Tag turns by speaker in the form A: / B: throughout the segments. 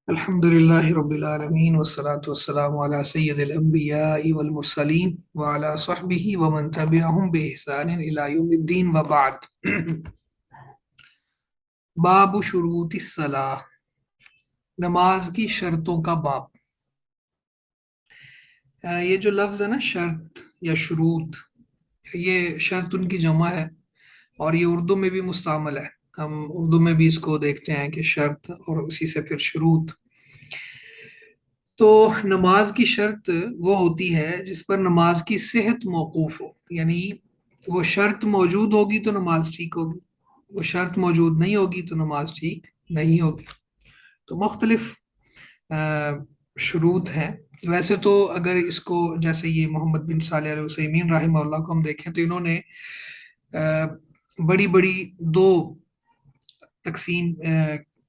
A: الحمد لله رب العالمين والصلاة والسلام على سيد الأنبياء والمرسلين وعلى صحبه ومن تبعهم بإحسان إلى يوم الدين وبعد باب شروط الصلاة، نماز کی شرطوں کا باب۔ یہ جو لفظ ہے نا شرط یا شروط، یہ شرط ان کی جمع ہے اور یہ اردو میں بھی مستعمل ہے۔ ہم اردو میں بھی اس کو دیکھتے ہیں کہ شرط اور اسی سے پھر شروط۔ تو نماز کی شرط وہ ہوتی ہے جس پر نماز کی صحت موقوف ہو، یعنی وہ شرط موجود ہوگی تو نماز ٹھیک ہوگی، وہ شرط موجود نہیں ہوگی تو نماز ٹھیک نہیں ہوگی۔ تو مختلف شروط ہیں۔ ویسے تو اگر اس کو جیسے یہ محمد بن صالح علیہ وسلمین رحمہ اللہ کو ہم دیکھیں تو انہوں نے بڑی بڑی دو تقسیم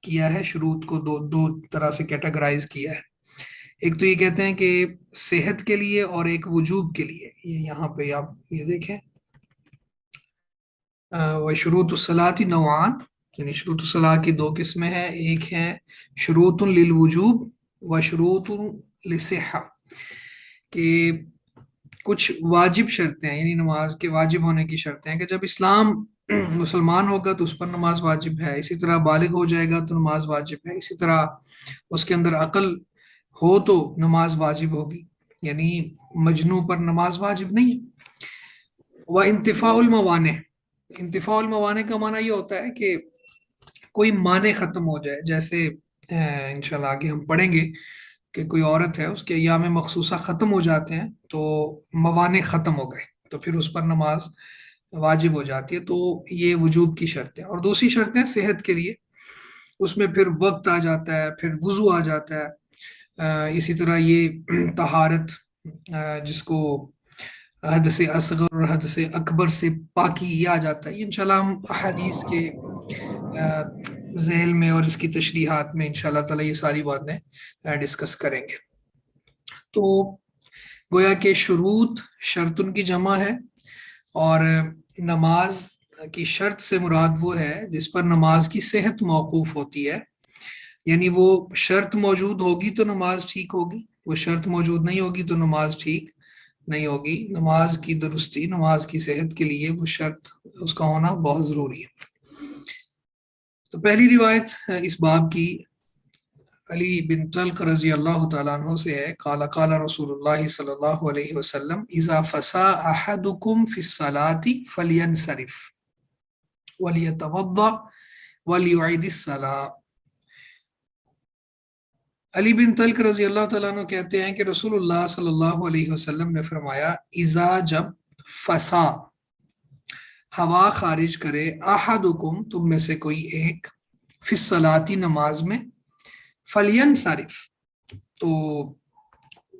A: کیا ہے، شروط کو دو طرح سے کیٹاگرائز کیا ہے۔ ایک تو یہ کہتے ہیں کہ صحت کے لیے اور ایک وجوب کے لیے۔ یہ یہاں پہ آپ یہ دیکھیں، وشروط الصلاۃ نوعان، یعنی شروط الصلاۃ کی دو قسمیں ہیں۔ ایک ہے شروط للوجوب و شروط للصحہ، کہ کچھ واجب شرطیں ہیں، یعنی نماز کے واجب ہونے کی شرطیں ہیں کہ جب اسلام مسلمان ہوگا تو اس پر نماز واجب ہے، اسی طرح بالغ ہو جائے گا تو نماز واجب ہے، اسی طرح اس کے اندر عقل ہو تو نماز واجب ہوگی، یعنی مجنوں پر نماز واجب نہیں ہے۔ وہ انتفاع الموانع، انتفاع الموانع کا معنی یہ ہوتا ہے کہ کوئی معنی ختم ہو جائے، جیسے انشاءاللہ آگے ہم پڑھیں گے کہ کوئی عورت ہے اس کے ایام مخصوصہ ختم ہو جاتے ہیں تو موانع ختم ہو گئے تو پھر اس پر نماز واجب ہو جاتی ہے، تو یہ وجوب کی شرط ہے۔ اور دوسری شرطیں صحت کے لیے، اس میں پھر وقت آ جاتا ہے، پھر وضو آ جاتا ہے، اسی طرح یہ طہارت، جس کو حدث اصغر اور حدث اکبر سے پاکی یہ آ جاتا ہے۔ یہ انشاءاللہ ہم احادیث کے ذیل میں اور اس کی تشریحات میں انشاءاللہ تعالی یہ ساری باتیں ڈسکس کریں گے۔ تو گویا کہ شروط شرط ان کی جمع ہے، اور نماز کی شرط سے مراد وہ ہے جس پر نماز کی صحت موقوف ہوتی ہے، یعنی وہ شرط موجود ہوگی تو نماز ٹھیک ہوگی، وہ شرط موجود نہیں ہوگی تو نماز ٹھیک نہیں ہوگی۔ نماز کی درستی، نماز کی صحت کے لیے وہ شرط اس کا ہونا بہت ضروری ہے۔ تو پہلی روایت اس باب کی علی بن طلق رضی اللہ تعالیٰ عنہ سے ہے، قال قال رسول اللہ صلی اللہ علیہ وسلم اذا فسا احدکم فی الصلاۃ فلینصرف ولیتوضا ولیعید الصلاۃ۔ علی بن طلق رضی اللہ تعالیٰ عنہ کہتے ہیں کہ رسول اللہ صلی اللہ علیہ وسلم نے فرمایا، اذا جب فسا ہوا خارج کرے، احدکم تم میں سے کوئی ایک، فی الصلاۃ نماز میں، فلینصرف تو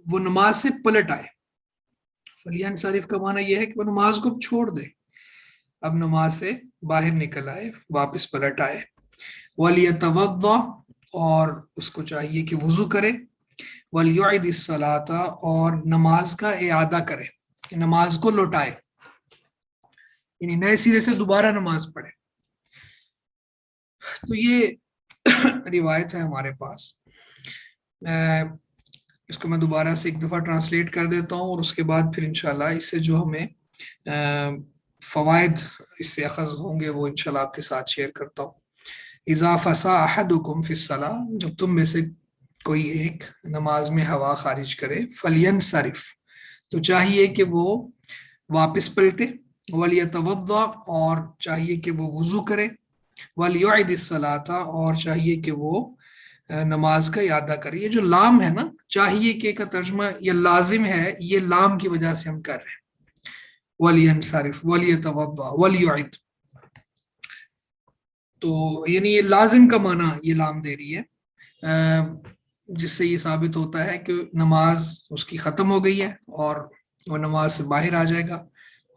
A: وہ نماز سے پلٹ آئے۔ فلینصرف کا معنی یہ ہے کہ وہ نماز کو چھوڑ دے، اب نماز سے باہر نکل آئے، واپس پلٹ آئے۔ ولیتوضا اور اس کو چاہیے کہ وضو کرے، ولیعد الصلاۃ اور نماز کا اعادہ کرے، نماز کو لوٹائے، یعنی نئے سرے سے دوبارہ نماز پڑھے۔ تو یہ روایت ہے ہمارے پاس، اس کو میں دوبارہ سے ایک دفعہ ٹرانسلیٹ کر دیتا ہوں اور اس کے بعد پھر انشاءاللہ اس سے جو ہمیں فوائد اس سے اخذ ہوں گے وہ انشاءاللہ آپ کے ساتھ شیئر کرتا ہوں۔ اذا فسا احدکم فی الصلاۃ، جب تم میں سے کوئی ایک نماز میں ہوا خارج کرے، فلینصرف تو چاہیے کہ وہ واپس پلٹے، ولیتوضا اور چاہیے کہ وہ وضو کرے، ولیعد الصلاۃ اور چاہیے کہ وہ نماز کا اعادہ کرے۔ یہ جو لام ہے نا، چاہیے کہ کا ترجمہ یہ لازم ہے، یہ لام کی وجہ سے ہم کر رہے ہیں، ولینصرف ولیتوضا ولیعد، تو یعنی یہ لازم کا معنی یہ لام دے رہی ہے، جس سے یہ ثابت ہوتا ہے کہ نماز اس کی ختم ہو گئی ہے اور وہ نماز سے باہر آ جائے گا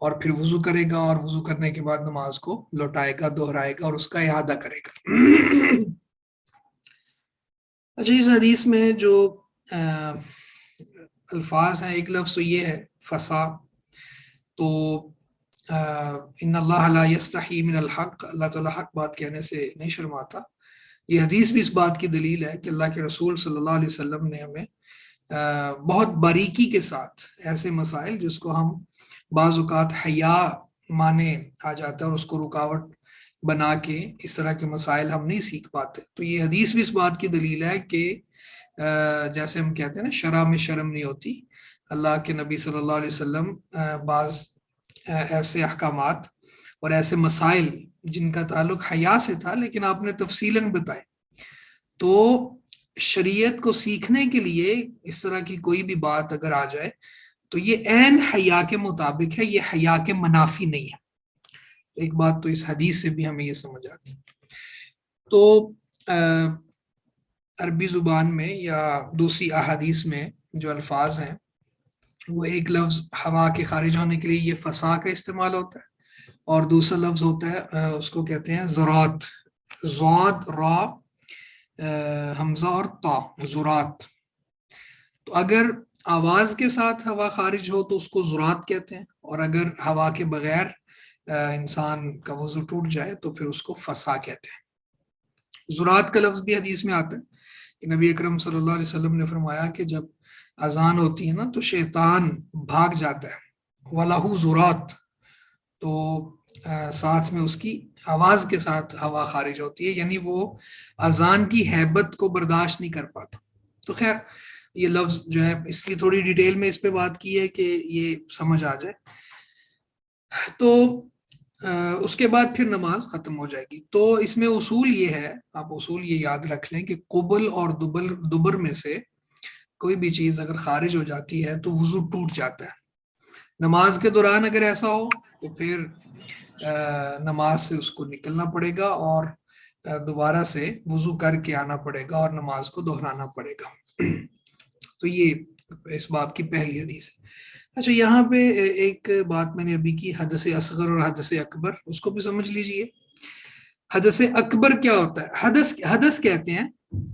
A: اور پھر وضو کرے گا، اور وضو کرنے کے بعد نماز کو لوٹائے گا، دہرائے گا اور اس کا اعادہ کرے گا۔ اچھا، اس حدیث میں جو الفاظ ہیں، ایک لفظ تو یہ ہے فسا، تو ان اللہ لا یستحی من الحق، اللہ تعالیٰ حق بات کہنے سے نہیں شرماتا، یہ حدیث بھی اس بات کی دلیل ہے کہ اللہ کے رسول صلی اللہ علیہ وسلم نے ہمیں بہت باریکی کے ساتھ ایسے مسائل جس کو ہم بعض اوقات حیا مانے آ جاتا ہے اور اس کو رکاوٹ بنا کے اس طرح کے مسائل ہم نہیں سیکھ پاتے، تو یہ حدیث بھی اس بات کی دلیل ہے کہ جیسے ہم کہتے ہیں نا شرع میں شرم نہیں ہوتی، اللہ کے نبی صلی اللہ علیہ وسلم بعض ایسے احکامات اور ایسے مسائل جن کا تعلق حیا سے تھا لیکن آپ نے تفصیلاً بتائے، تو شریعت کو سیکھنے کے لیے اس طرح کی کوئی بھی بات اگر آ جائے تو یہ عین حیا کے مطابق ہے، یہ حیا کے منافی نہیں ہے۔ ایک بات تو اس حدیث سے بھی ہمیں یہ سمجھ آتی۔ تو عربی زبان میں یا دوسری احادیث میں جو الفاظ ہیں وہ ایک لفظ ہوا کے خارج ہونے کے لیے یہ فسا کا استعمال ہوتا ہے، اور دوسرا لفظ ہوتا ہے اس کو کہتے ہیں زرات، زاد را حمزہ اور تا، زرات۔ تو اگر آواز کے ساتھ ہوا خارج ہو تو اس کو زرات کہتے ہیں، اور اگر ہوا کے بغیر انسان کا وضو ٹوٹ جائے تو پھر اس کو فسا کہتے ہیں۔ زرات کا لفظ بھی حدیث میں آتا ہے کہ نبی اکرم صلی اللہ علیہ وسلم نے فرمایا کہ جب اذان ہوتی ہے نا تو شیطان بھاگ جاتا ہے، وَلَهُ زُرَات، تو ساتھ میں اس کی آواز کے ساتھ ہوا خارج ہوتی ہے، یعنی وہ اذان کی ہیبت کو برداشت نہیں کر پاتا۔ تو خیر یہ لفظ جو ہے اس کی تھوڑی ڈیٹیل میں اس پہ بات کی ہے کہ یہ سمجھ آ جائے۔ تو اس کے بعد پھر نماز ختم ہو جائے گی۔ تو اس میں اصول یہ ہے، آپ اصول یہ یاد رکھ لیں کہ قبل اور دبر میں سے کوئی بھی چیز اگر خارج ہو جاتی ہے تو وضو ٹوٹ جاتا ہے۔ نماز کے دوران اگر ایسا ہو تو پھر نماز سے اس کو نکلنا پڑے گا اور دوبارہ سے وضو کر کے آنا پڑے گا اور نماز کو دہرانا پڑے گا۔ تو یہ اس باب کی پہلی حدیث ہے۔ اچھا، یہاں پہ ایک بات میں نے ابھی کی، حدث اصغر اور حدث اکبر، اس کو بھی سمجھ لیجئے۔ حدث اکبر کیا ہوتا ہے؟ حدث کہتے ہیں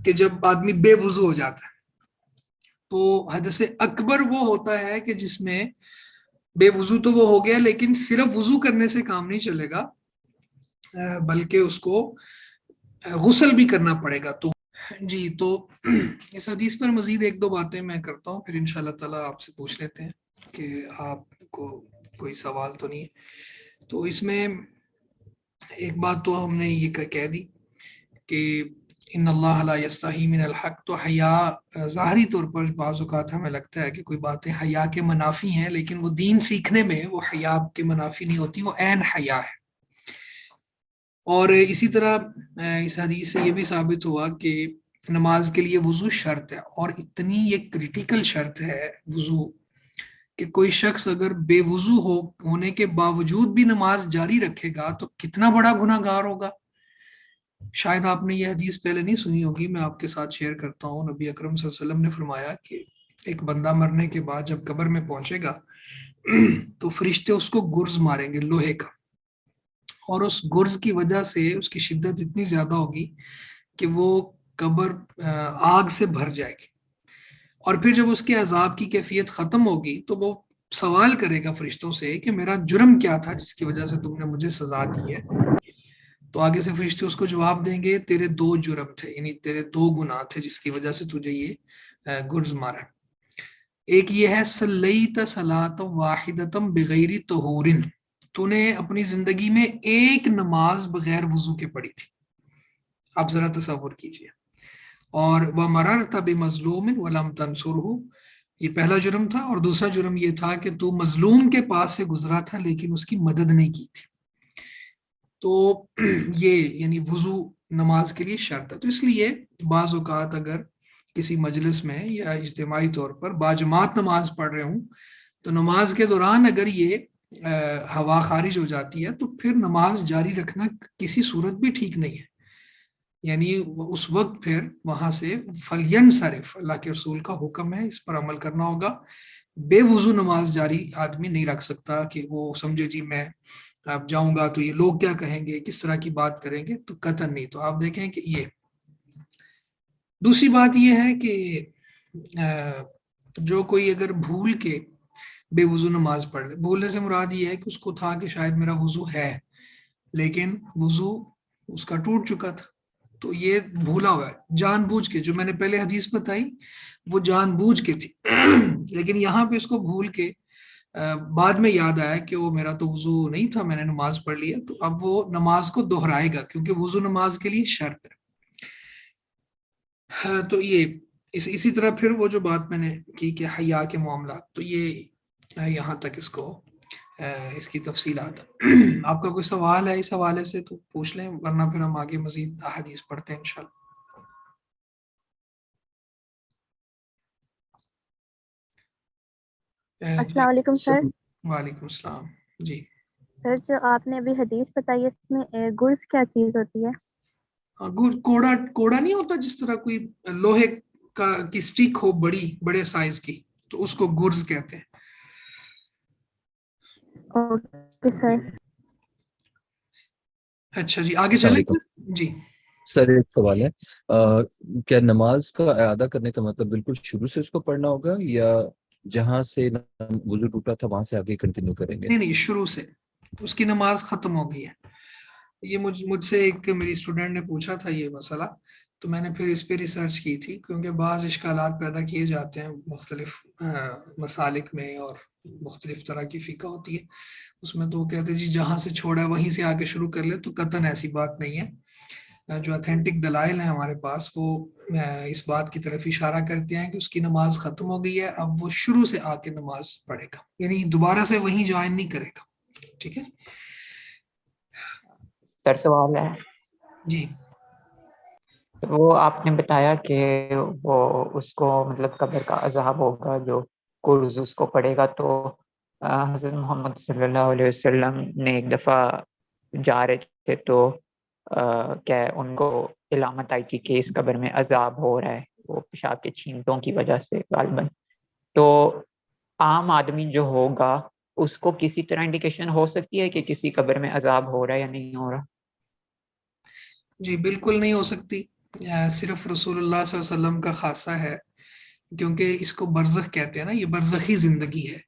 A: کہ جب آدمی بے وضو ہو جاتا ہے، تو حدث اکبر وہ ہوتا ہے کہ جس میں بے وضو تو وہ ہو گیا لیکن صرف وضو کرنے سے کام نہیں چلے گا، بلکہ اس کو غسل بھی کرنا پڑے گا۔ تو جی، تو اس حدیث پر مزید ایک دو باتیں میں کرتا ہوں، پھر انشاءاللہ تعالیٰ آپ سے پوچھ لیتے ہیں کہ آپ کو کوئی سوال تو نہیں ہے۔ تو اس میں ایک بات تو ہم نے یہ کہہ دی کہ ان اللہ لا یستحی من الحق، تو حیا ظاہری طور پر بعض اوقات ہمیں لگتا ہے کہ کوئی باتیں حیا کے منافی ہیں، لیکن وہ دین سیکھنے میں وہ حیا کے منافی نہیں ہوتی، وہ عین حیا ہے۔ اور اسی طرح اس حدیث سے یہ بھی ثابت ہوا کہ نماز کے لیے وضو شرط ہے، اور اتنی یہ کریٹیکل شرط ہے وضو کہ کوئی شخص اگر بے وضو ہونے کے باوجود بھی نماز جاری رکھے گا تو کتنا بڑا گناہ گار ہوگا۔ شاید آپ نے یہ حدیث پہلے نہیں سنی ہوگی، میں آپ کے ساتھ شیئر کرتا ہوں۔ نبی اکرم صلی اللہ علیہ وسلم نے فرمایا کہ ایک بندہ مرنے کے بعد جب قبر میں پہنچے گا تو فرشتے اس کو گرز ماریں گے لوہے کا، اور اس گرز کی وجہ سے اس کی شدت اتنی زیادہ ہوگی کہ وہ قبر آگ سے بھر جائے گی، اور پھر جب اس کے عذاب کی کیفیت ختم ہوگی تو وہ سوال کرے گا فرشتوں سے کہ میرا جرم کیا تھا جس کی وجہ سے تم نے مجھے سزا دی ہے۔ تو آگے سے فرشتے اس کو جواب دیں گے تیرے دو جرم تھے، یعنی تیرے دو گناہ تھے جس کی وجہ سے تجھے یہ گرز مارا۔ ایک یہ ہے صلیت صلاۃ واحدۃ بغیر طہور، تو نے اپنی زندگی میں ایک نماز بغیر وضو کے پڑھی تھی، آپ ذرا تصور کیجئے۔ اور وَمَرَرْتَ بِمَظْلُومٍ وَلَمْ تَنْصُرْهُ، یہ پہلا جرم تھا، اور دوسرا جرم یہ تھا کہ تو مظلوم کے پاس سے گزرا تھا لیکن اس کی مدد نہیں کی تھی۔ تو یہ یعنی وضو نماز کے لیے شرط ہے۔ تو اس لیے بعض اوقات اگر کسی مجلس میں یا اجتماعی طور پر باجماعت نماز پڑھ رہے ہوں تو نماز کے دوران اگر یہ ہوا خارج ہو جاتی ہے تو پھر نماز جاری رکھنا کسی صورت بھی ٹھیک نہیں ہے، یعنی اس وقت پھر وہاں سے فَلْيَنْصَرِفْ، اللہ کے رسول کا حکم ہے، اس پر عمل کرنا ہوگا۔ بے وضو نماز جاری آدمی نہیں رکھ سکتا کہ وہ سمجھے جی میں اب جاؤں گا تو یہ لوگ کیا کہیں گے، کس طرح کی بات کریں گے، تو قطعاً نہیں۔ تو آپ دیکھیں کہ یہ دوسری بات یہ ہے کہ جو کوئی اگر بھول کے بے وضو نماز پڑھ لے، بھولنے سے مراد یہ ہے کہ اس کو تھا کہ شاید میرا وضو ہے لیکن وضو اس کا ٹوٹ چکا تھا، تو یہ بھولا ہوا ہے جان بوجھ کے. جو میں نے پہلے حدیث بتائی وہ جان بوجھ کے تھی لیکن یہاں پہ اس کو بھول کے بعد میں یاد آیا کہ وہ میرا تو وضو نہیں تھا, میں نے نماز پڑھ لیا, تو اب وہ نماز کو دہرائے گا کیونکہ وضو نماز کے لیے شرط ہے. تو یہ اسی طرح پھر وہ جو بات میں نے کی کہ حیا کے معاملات, تو یہ یہاں تک اس کی تفصیلات. آپ کا کوئی سوال ہے اس حوالے سے تو پوچھ لیں, ورنہ پھر ہم آگے مزید احادیث پڑھتے ہیں انشاءاللہ. جی
B: السلام علیکم سر.
A: وعلیکم السلام. جی
B: سر جو آپ نے ابھی حدیث بتائی ہے اس میں گرز کیا چیز ہوتی ہے؟
A: کوڑا نہیں ہوتا جس طرح کوئی لوہے کی سٹک ہو بڑے سائز کی, تو اس کو گرز کہتے ہیں.
B: Okay sir.
A: اچھا جی آگے
C: السلام
A: چلیں.
C: علیکم
A: جی
C: سر, ایک سوال ہے, کیا نماز کا اعادہ کرنے کا مطلب بالکل شروع سے اس کو پڑھنا ہوگا, یا جہاں سے وضو ٹوٹا تھا وہاں سے آگے کنٹینیو کریں گے؟
A: نہیں, شروع سے, اس کی نماز ختم ہو گئی ہے. یہ مجھ سے ایک میری اسٹوڈنٹ نے پوچھا تھا یہ مسئلہ, تو میں نے پھر اس پہ ریسرچ کی تھی, کیونکہ بعض اشکالات پیدا کیے جاتے ہیں مختلف مسالک میں, اور مختلف طرح کی فقہ ہوتی ہے اس میں. تو وہ کہتے ہیں جی جہاں سے چھوڑا ہے وہیں سے آگے شروع کر لے, تو قطعاً ایسی بات نہیں ہے. جو اتھینٹک دلائل ہیں ہمارے پاس وہ اس بات کی طرف اشارہ کرتے ہیں کہ اس کی نماز ختم ہو گئی ہے, اب وہ شروع سے آ کے نماز پڑھے گا, یعنی دوبارہ سے وہیں جوائن نہیں کرے گا. ٹھیک ہے
D: سر سوال ہے
A: جی.
D: وہ آپ نے بتایا کہ وہ اس کو مطلب قبر کا عذاب ہوگا جو قرض اس کو پڑے گا, تو حضرت محمد صلی اللہ علیہ وسلم نے ایک دفعہ جا رہے تھے تو کیا ان کو علامت آئی تھی کہ اس قبر میں عذاب ہو رہا ہے, وہ پیشاب کے چھینٹوں کی وجہ سے غالباً. تو عام آدمی جو ہوگا اس کو کسی طرح انڈیکیشن ہو سکتی ہے کہ کسی قبر میں عذاب ہو رہا ہے یا نہیں ہو رہا؟
A: جی بالکل نہیں ہو سکتی, صرف رسول اللہ صلی اللہ علیہ وسلم کا خاصہ ہے, کیونکہ اس کو برزخ کہتے ہیں نا, یہ برزخی زندگی ہے.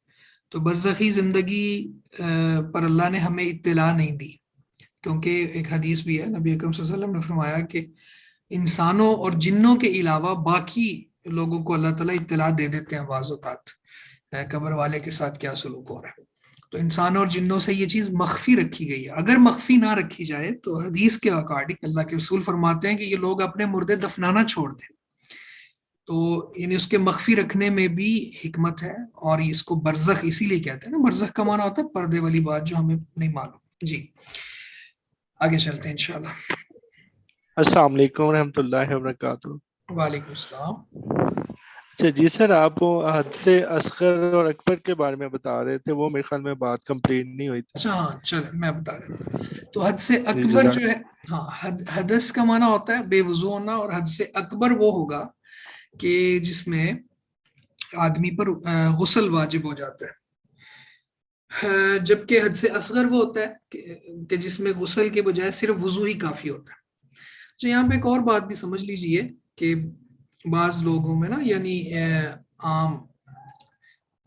A: تو برزخی زندگی پر اللہ نے ہمیں اطلاع نہیں دی, کیونکہ ایک حدیث بھی ہے, نبی اکرم صلی اللہ علیہ وسلم نے فرمایا کہ انسانوں اور جنوں کے علاوہ باقی لوگوں کو اللہ تعالیٰ اطلاع دے دیتے ہیں بعض اوقات قبر والے کے ساتھ کیا سلوک ہو رہا ہے. تو انسانوں اور جنوں سے یہ چیز مخفی رکھی گئی ہے. اگر مخفی نہ رکھی جائے تو حدیث کے اکارڈنگ اللہ کے رسول فرماتے ہیں کہ یہ لوگ اپنے مردے دفنانا چھوڑ دیں, تو یعنی اس کے مخفی رکھنے میں بھی حکمت ہے, اور اس کو برزخ اسی لیے کہتے ہیں نا, برزخ کا معنی ہوتا ہے پردے والی بات جو ہمیں نہیں معلوم. جی آگے چلتے ہیں انشاءاللہ.
E: السلام علیکم ورحمۃ اللہ وبرکاتہ.
A: وعلیکم السلام.
E: اچھا جی سر, آپ حد سے اصغر اور اکبر کے بارے میں بتا رہے تھے, وہ میرے خیال میں بات کمپلیٹ نہیں ہوئی تھی.
A: اچھا ہاں چلیں میں بتا رہا ہوں. تو حد سے
E: جی
A: اکبر
E: جزاک.
A: جو ہے, ہاں حدث کا معنی ہوتا ہے بے وضو ہونا, اور حد سے اکبر وہ ہوگا کہ جس میں آدمی پر غسل واجب ہو جاتا ہے, جبکہ حد سے اصغر وہ ہوتا ہے کہ جس میں غسل کے بجائے صرف وضو ہی کافی ہوتا ہے. تو یہاں پہ ایک اور بات بھی سمجھ لیجئے کہ بعض لوگوں میں نا, یعنی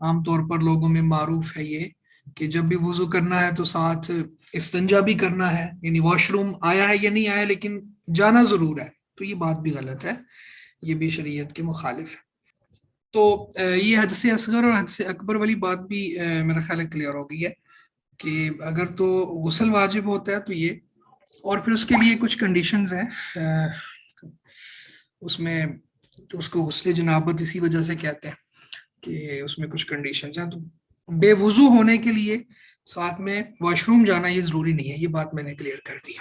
A: عام طور پر لوگوں میں معروف ہے یہ کہ جب بھی وضو کرنا ہے تو ساتھ استنجا بھی کرنا ہے, یعنی واش روم آیا ہے یا نہیں آیا لیکن جانا ضرور ہے. تو یہ بات بھی غلط ہے, یہ بھی شریعت کے مخالف ہے. تو یہ حد سے اصغر اور حد سے اکبر والی بات بھی میرا خیال ہے کلیئر ہو گئی ہے کہ اگر تو غسل واجب ہوتا ہے تو یہ, اور پھر اس کے لیے کچھ کنڈیشنز ہیں, اس میں اس کو غسل جنابت اسی وجہ سے کہتے ہیں کہ اس میں کچھ کنڈیشنز ہیں. تو بے وضو ہونے کے لیے ساتھ میں واش روم جانا یہ ضروری نہیں ہے, یہ بات میں نے کلیئر کر دی.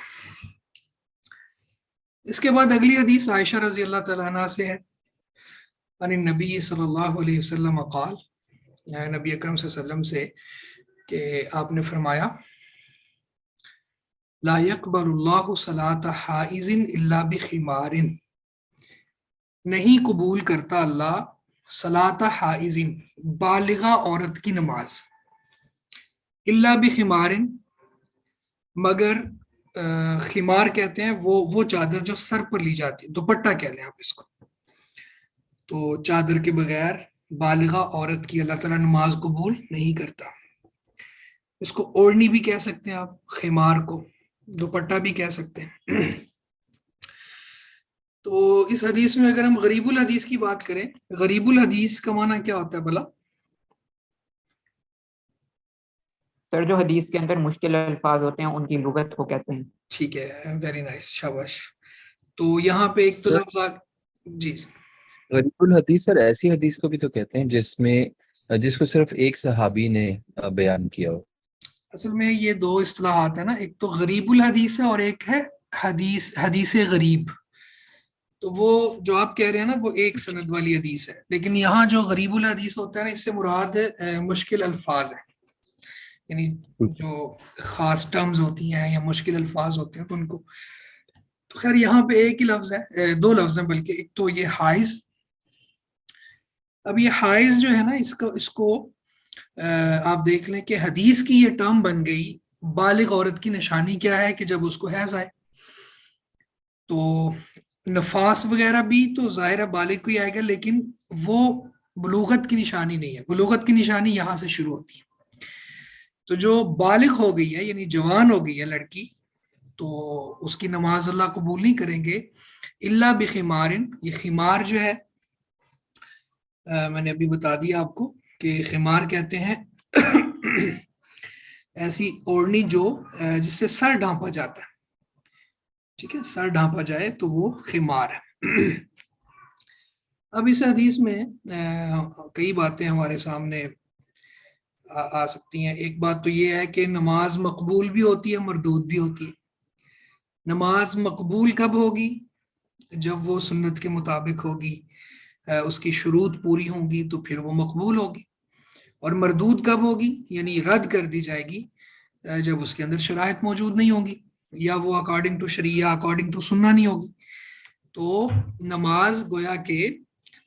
A: اس کے بعد اگلی حدیث عائشہ رضی اللہ تعالیٰ عنہ سے ہے, ان النبی صلی اللہ علیہ وسلم قال, نبی اکرم صلی اللہ علیہ وسلم سے کہ آپ نے فرمایا لا يقبل اللہ صلاۃ حائض الا بخمار, نہیں قبول کرتا اللہ صلاۃ حائض بالغہ عورت کی نماز, الا بخمار مگر خمار کہتے ہیں وہ چادر جو سر پر لی جاتی ہے, دوپٹہ کہہ لیں آپ اس کو. تو چادر کے بغیر بالغہ عورت کی اللہ تعالیٰ نماز قبول نہیں کرتا. اس کو اوڑھنی بھی کہہ سکتے ہیں آپ, خمار کو دوپٹہ بھی کہہ سکتے ہیں. تو اس حدیث میں اگر ہم غریب الحدیث کی بات کریں، غریب الحدیث کا معنی کیا ہوتا ہے بھلا؟
D: سر جو حدیث کے اندر مشکل الفاظ ہوتے ہیں ان کی لغت کو کہتے ہیں.
A: ٹھیک ہے، ویری نائس، شاباش. تو یہاں پہ ایک تو
C: سر
A: لفظ جی
C: غریب الحدیث سر ایسی حدیث کو بھی تو کہتے ہیں جس کو صرف ایک صحابی نے بیان کیا ہو.
A: اصل میں یہ دو اصطلاحات ہیں نا، ایک تو غریب الحدیث ہے اور ایک ہے حدیث غریب. تو وہ جو آپ کہہ رہے ہیں نا وہ ایک سند والی حدیث ہے، لیکن یہاں جو غریب الحدیث ہوتا ہے نا اس سے مراد مشکل الفاظ ہیں، یعنی جو خاص ٹرمز ہوتی ہیں یا مشکل الفاظ ہوتے ہیں تو ان کو. تو خیر یہاں پہ ایک ہی لفظ ہے، دو لفظ ہیں بلکہ، ایک تو یہ حائز. اب یہ حائز جو ہے نا اس کو آپ دیکھ لیں کہ حدیث کی یہ ٹرم بن گئی. بالغ عورت کی نشانی کیا ہے کہ جب اس کو حیض آئے. تو نفاس وغیرہ بھی تو ظاہر بالغ کو ہی آئے گا، لیکن وہ بلوغت کی نشانی نہیں ہے. بلوغت کی نشانی یہاں سے شروع ہوتی ہے. تو جو بالغ ہو گئی ہے یعنی جوان ہو گئی ہے لڑکی، تو اس کی نماز اللہ قبول نہیں کریں گے الا بخمارن. یہ خمار جو ہے میں نے ابھی بتا دیا آپ کو کہ خمار کہتے ہیں ایسی اوڑھنی جس سے سر ڈھانپا جاتا ہے. ٹھیک ہے، سر ڈھانپا جائے تو وہ خمار ہے. اب اس حدیث میں کئی باتیں ہمارے سامنے آ سکتی ہیں. ایک بات تو یہ ہے کہ نماز مقبول بھی ہوتی ہے، مردود بھی ہوتی ہے. نماز مقبول کب ہوگی؟ جب وہ سنت کے مطابق ہوگی، اس کی شروط پوری ہوں گی تو پھر وہ مقبول ہوگی. اور مردود کب ہوگی؟ یعنی رد کر دی جائے گی جب اس کے اندر شرائط موجود نہیں ہوں گی یا وہ according to Shariah according to سننا نہیں ہوگی. تو نماز گویا کہ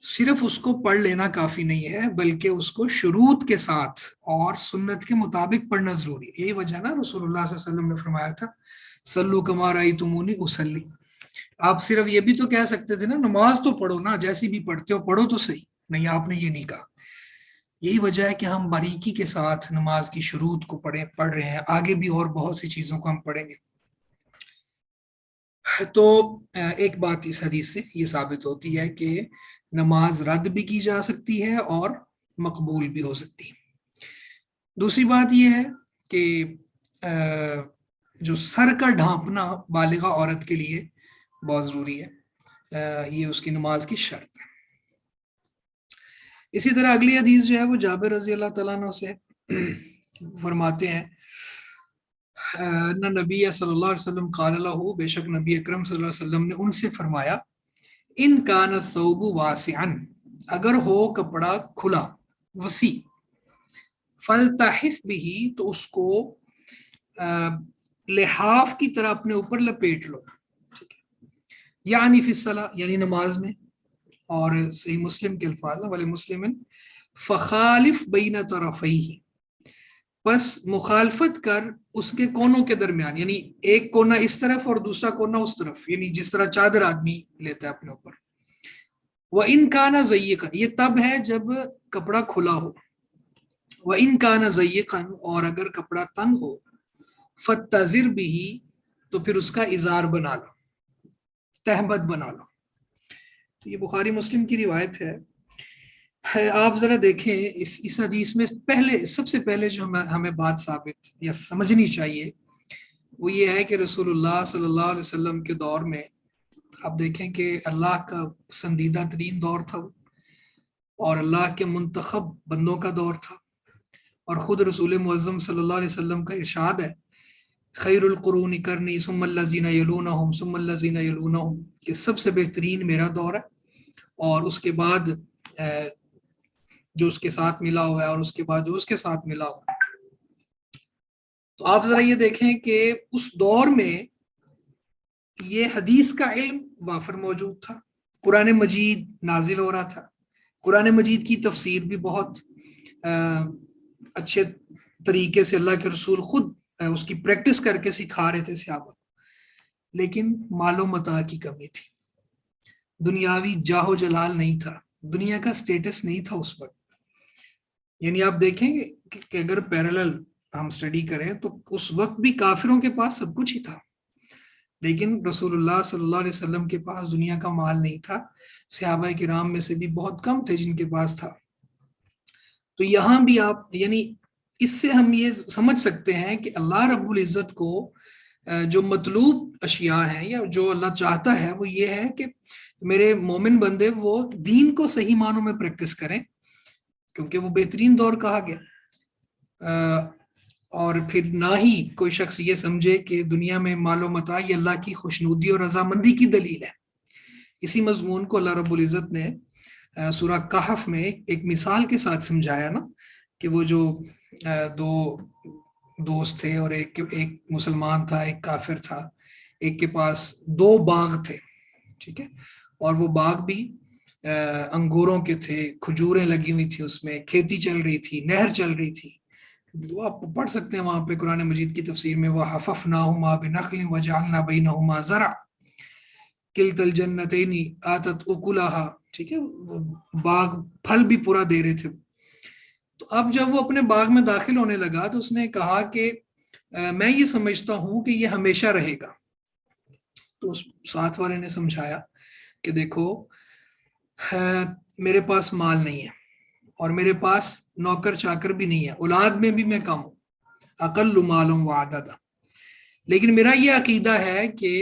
A: صرف اس کو پڑھ لینا کافی نہیں ہے، بلکہ اس کو شروط کے ساتھ اور سنت کے مطابق پڑھنا ضروری ہے. یہی وجہ نا رسول اللہ صلی اللہ علیہ وسلم نے فرمایا تھا صلو کما رأیتمونی اصلی. آپ صرف یہ بھی تو کہہ سکتے تھے نا نماز تو پڑھو نا، جیسی بھی پڑھتے ہو پڑھو تو صحیح. نہیں، آپ نے یہ نہیں کہا. یہی وجہ ہے کہ ہم باریکی کے ساتھ نماز کی شروط کو پڑھ رہے ہیں. آگے بھی اور بہت سی چیزوں کو ہم پڑھیں گے. تو ایک بات اس حدیث سے یہ ثابت ہوتی ہے کہ نماز رد بھی کی جا سکتی ہے اور مقبول بھی ہو سکتی ہے. دوسری بات یہ ہے کہ جو سر کا ڈھانپنا بالغہ عورت کے لیے بہت ضروری ہے، یہ اس کی نماز کی شرط ہے. اسی طرح اگلی حدیث جو ہے وہ جابر رضی اللہ تعالیٰ عنہ سے فرماتے ہیں نبی صلی اللہ علیہ وسلم قال له، بے شک نبی اکرم صلی اللہ علیہ وسلم نے ان سے فرمایا ان کان الثوب واسعا، اگر ہو کپڑا کھلا وسیع، فلتحف به، تو اس کو لحاف کی طرح اپنے اوپر لپیٹ لو. یعنی فی الصلاۃ، یعنی نماز میں. اور صحیح مسلم کے الفاظ ہیں وَلِمُسْلِمٍ فخالف بین طرفیہ، بس مخالفت کر اس کے کونوں کے درمیان، یعنی ایک کونا اس طرف اور دوسرا کونا اس طرف، یعنی جس طرح چادر آدمی لیتا ہے اپنے اوپر. وَإِنْ كَانَ ضَيِّقًا، یہ تب ہے جب کپڑا کھلا ہو. وَإِنْ كَانَ ضَيِّقًا، اور اگر کپڑا تنگ ہو، فَاتَّزِرْ بِهِ، تو پھر اس کا ازار بنا لو، تہمت بنا لو. یہ بخاری مسلم کی روایت ہے. آپ ذرا دیکھیں اس حدیث میں سب سے پہلے جو ہمیں بات ثابت یا سمجھنی چاہیے وہ یہ ہے کہ رسول اللہ صلی اللہ علیہ وسلم کے دور میں آپ دیکھیں کہ اللہ کا پسندیدہ ترین دور تھا وہ، اور اللہ کے منتخب بندوں کا دور تھا. اور خود رسول معظم صلی اللہ علیہ وسلم کا ارشاد ہے خیر القرون کرنی ثم الذین یلونہم ثم الذین یلونہم، کہ سب سے بہترین میرا دور ہے اور اس کے بعد جو اس کے ساتھ ملا ہوا ہے اور اس کے بعد جو اس کے ساتھ ملا ہوا ہے. تو آپ ذرا یہ دیکھیں کہ اس دور میں یہ حدیث کا علم وافر موجود تھا، قرآن مجید نازل ہو رہا تھا، قرآن مجید کی تفسیر بھی بہت اچھے طریقے سے اللہ کے رسول خود اس کی پریکٹس کر کے سکھا رہے تھے صحابہ. لیکن مال و متاع کی کمی تھی، دنیاوی جاہ و جلال نہیں تھا، دنیا کا سٹیٹس نہیں تھا اس وقت. یعنی آپ دیکھیں گے کہ اگر پیرالل ہم سٹڈی کریں تو اس وقت بھی کافروں کے پاس سب کچھ ہی تھا. لیکن رسول اللہ صلی اللہ علیہ وسلم کے پاس دنیا کا مال نہیں تھا، صحابہ کرام میں سے بھی بہت کم تھے جن کے پاس تھا۔ تو یہاں بھی آپ یعنی اس سے ہم یہ سمجھ سکتے ہیں کہ اللہ رب العزت کو جو مطلوب اشیاء ہیں یا جو اللہ چاہتا ہے وہ یہ ہے کہ میرے مومن بندے وہ دین کو صحیح معنوں میں پریکٹس کریں، کیونکہ وہ بہترین دور کہا گیا، اور پھر نہ ہی کوئی شخص یہ سمجھے کہ دنیا میں مال و متاع یہ اللہ کی خوشنودی اور رضامندی کی دلیل ہے۔ اسی مضمون کو اللہ رب العزت نے سورہ کہف میں ایک مثال کے ساتھ سمجھایا نا، کہ وہ جو دو دوست تھے اور ایک مسلمان تھا، ایک کافر تھا، ایک کے پاس 2 باغ تھے، ٹھیک ہے، اور وہ باغ بھی انگوروں کے تھے، کھجوریں لگی ہوئی تھی، اس میں کھیتی چل رہی تھی، نہر چل رہی تھی۔ وہ آپ پڑھ سکتے ہیں وہاں پہ قرآن مجید کی تفسیر میں، وَحَفَفْنَاهُمَا بِنَخْلٍ وَجَعَلْنَا بَيْنَهُمَا زَرْعًا كِلْتَا الْجَنَّتَيْنِ آتَتْ أُكُلَهَا، ٹھیک ہے، باغ پھل بھی پورا دے رہے تھے۔ تو اب جب وہ اپنے باغ میں داخل ہونے لگا تو اس نے کہا کہ میں یہ سمجھتا ہوں کہ یہ ہمیشہ رہے گا۔ تو اس ساتھ والے نے سمجھایا کہ دیکھو میرے پاس مال نہیں ہے اور میرے پاس نوکر چاکر بھی نہیں ہے، اولاد میں بھی میں کم ہوں، اقل مال وعدد، لیکن میرا یہ عقیدہ ہے کہ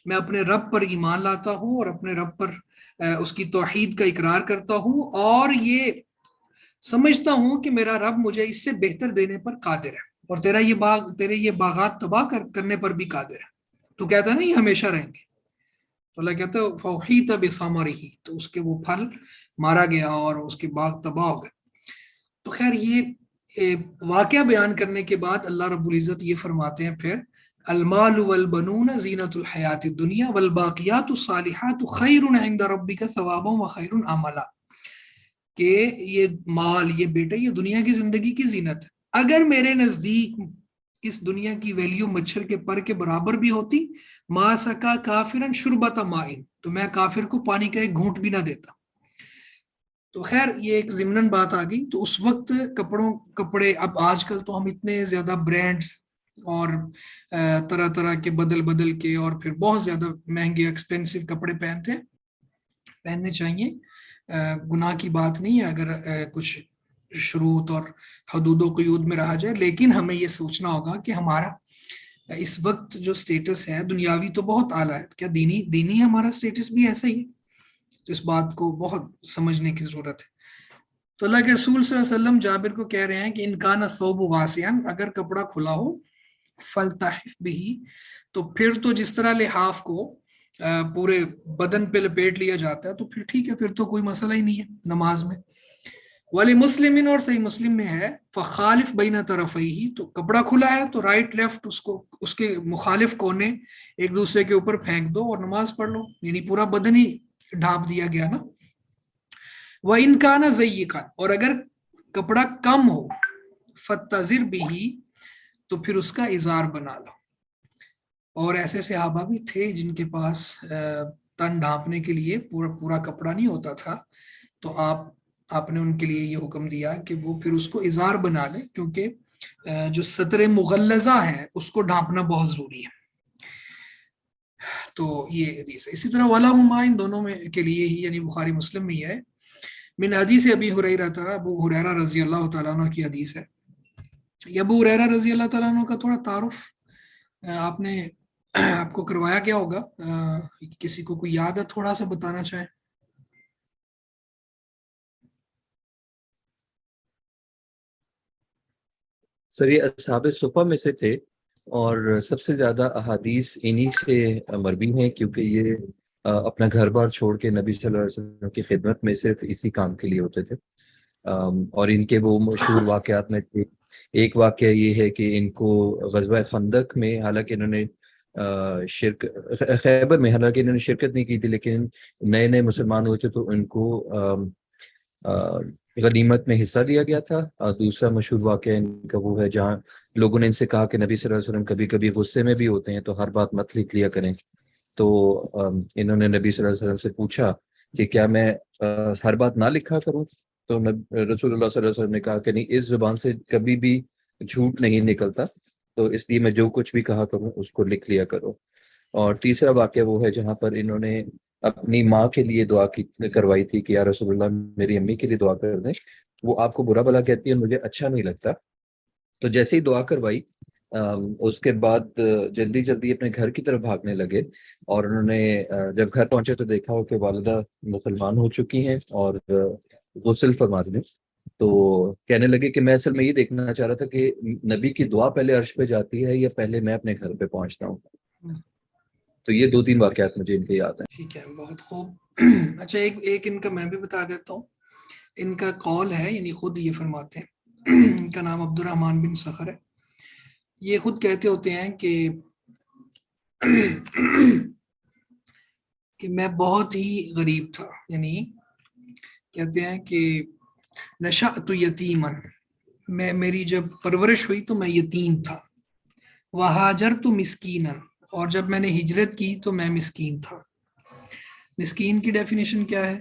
A: میں اپنے رب پر ایمان لاتا ہوں اور اپنے رب پر اس کی توحید کا اقرار کرتا ہوں، اور یہ سمجھتا ہوں کہ میرا رب مجھے اس سے بہتر دینے پر قادر ہے، اور تیرے یہ باغات تباہ کرنے پر بھی قادر ہے۔ تو کہتا ہے نا یہ ہمیشہ رہیں گے، تو اللہ کہتا ہے فَوْحِيتَ بِثَمَرِهِ، تو اس کے وہ پھل مارا گیا اور اس کے باغ تباہ ہو گئے۔ تو خیر یہ واقعہ بیان کرنے کے بعد اللہ رب العزت یہ فرماتے ہیں پھر المال والبنون زینت الحیات الدنیا والباقیات الصالحات خیر عند ربک ثوابا وخیر عملا، کہ یہ مال، یہ بیٹا، یہ دنیا کی زندگی کی زینت ہے، اگر میرے نزدیک اس دنیا کی ویلیو مچھر کے پر کے برابر بھی ہوتی، ما سکا کافرا شربۃ ماء، تو میں کافر کو پانی کا ایک گھونٹ بھی نہ دیتا۔ تو خیر یہ ایک ضمناً بات آ گئی۔ تو اس وقت کپڑے، اب آج کل تو ہم اتنے زیادہ برانڈز اور طرح طرح کے بدل کے اور پھر بہت زیادہ مہنگے ایکسپینسو کپڑے پہننے چاہیے، گناہ کی بات نہیں ہے اگر کچھ شروط اور حدود و قیود میں رہا جائے، لیکن ہمیں یہ سوچنا ہوگا کہ ہمارا اس وقت جو سٹیٹس ہے دنیاوی تو بہت اعلیٰ ہے، کیا دینی ہمارا سٹیٹس بھی ایسا ہی ہے؟ تو اس بات کو بہت سمجھنے کی ضرورت ہے۔ تو اللہ کے رسول صلی اللہ علیہ وسلم جابر کو کہہ رہے ہیں کہ ان کان الثوب واسعا، اگر کپڑا کھلا ہو، فلتحف بہ، تو پھر تو جس طرح لحاف کو پورے بدن پہ لپیٹ لیا جاتا ہے تو پھر ٹھیک ہے، پھر تو کوئی مسئلہ ہی نہیں ہے نماز میں۔ ولی مسلم، اور صحیح مسلم میں ہے فخالف بین طرفیہ، تو کپڑا کھلا ہے تو رائٹ لیفٹ اس کے مخالف کونے ایک دوسرے کے اوپر پھینک دو اور نماز پڑھ لو، یعنی پورا بدن ہی ڈھانپ دیا گیا نا۔ وَإِنْ كَانَ ضَيِّقًا، اور اگر کپڑا کم ہو، فَاتَّزِرْ بِهِ، تو پھر اس کا ازار بنا لو۔ اور ایسے صحابہ بھی تھے جن کے پاس تن ڈھانپنے کے لیے پورا کپڑا نہیں ہوتا تھا، تو آپ نے ان کے لیے یہ حکم دیا کہ وہ پھر اس کو ازار بنا لیں، کیونکہ جو سطر مغلظہ ہے اس کو ڈھانپنا بہت ضروری ہے۔ تو یہ حدیث ہے۔ اسی طرح وَلَهُمَا، ان دونوں میں کے لیے ہی، یعنی بخاری مسلم میں ہی ہے، من حدیث ابی ہریرہ، ابو ہریرہ رضی اللہ تعالیٰ عنہ کی حدیث ہے۔ یہ ابو ہریرہ رضی اللہ تعالیٰ عنہ کا تھوڑا تعارف آپ کو کروایا گیا ہوگا، کسی کو کوئی یاد ہے تھوڑا سا بتانا چاہے؟
C: سر یہ اصحاب صفہ میں سے تھے اور سب سے زیادہ احادیث انہی سے مروی ہیں، کیونکہ یہ اپنا گھر بار چھوڑ کے نبی صلی اللہ علیہ وسلم کی خدمت میں صرف اسی کام کے لیے ہوتے تھے۔ اور ان کے وہ مشہور واقعات میں ایک واقعہ یہ ہے کہ ان کو غزوہ خندق میں، حالانکہ انہوں نے خیبر میں حالانکہ انہوں نے شرکت نہیں کی تھی، لیکن نئے مسلمان ہوئے تھے تو ان کو غنیمت میں حصہ دیا گیا تھا۔ دوسرا مشہور واقعہ ان کا وہ ہے جہاں لوگوں نے ان سے کہا کہ نبی صلی اللہ علیہ وسلم کبھی کبھی غصے میں بھی ہوتے ہیں تو ہر بات مت لکھ لیا کریں، تو انہوں نے نبی صلی اللہ علیہ وسلم سے پوچھا کہ کیا میں ہر بات نہ لکھا کروں؟ تو رسول اللہ صلی اللہ علیہ وسلم نے کہا کہ نہیں، اس زبان سے کبھی بھی جھوٹ نہیں نکلتا، تو اس لیے میں جو کچھ بھی کہا کروں اس کو لکھ لیا کرو۔ اور تیسرا واقعہ وہ ہے جہاں پر انہوں نے اپنی ماں کے لیے دعا کروائی تھی کہ یا رسول اللہ میری امی کے لیے دعا کر دیں. وہ آپ کو برا بھلا کہتی ہے، مجھے اچھا نہیں لگتا. تو جیسے ہی دعا کروائی اس کے بعد جلدی جلدی اپنے گھر کی طرف بھاگنے لگے، اور انہوں نے جب گھر پہنچے تو دیکھا ہو کہ والدہ مسلمان ہو چکی ہیں اور غسل فرما دیں. تو کہنے لگے کہ میں اصل میں یہ دیکھنا چاہ رہا تھا کہ نبی کی دعا پہلے عرش پہ جاتی ہے یا پہلے میں اپنے گھر پہ پہنچتا ہوں. تو یہ 2-3 واقعات مجھے ان کے یاد ہیں.
A: ٹھیک ہے، بہت خوب. اچھا، ایک ان کا میں بھی بتا دیتا ہوں. ان کا قول ہے، یعنی خود یہ فرماتے ہیں، ان کا نام عبد الرحمن بن صخر ہے. یہ خود کہتے ہوتے ہیں کہ میں بہت ہی غریب تھا. یعنی کہتے ہیں کہ نشأت یتیما، میری جب پرورش ہوئی تو میں یتیم تھا. وہاجرت مسکینا، اور جب میں نے ہجرت کی تو میں مسکین تھا. مسکین کی ڈیفینیشن کیا ہے؟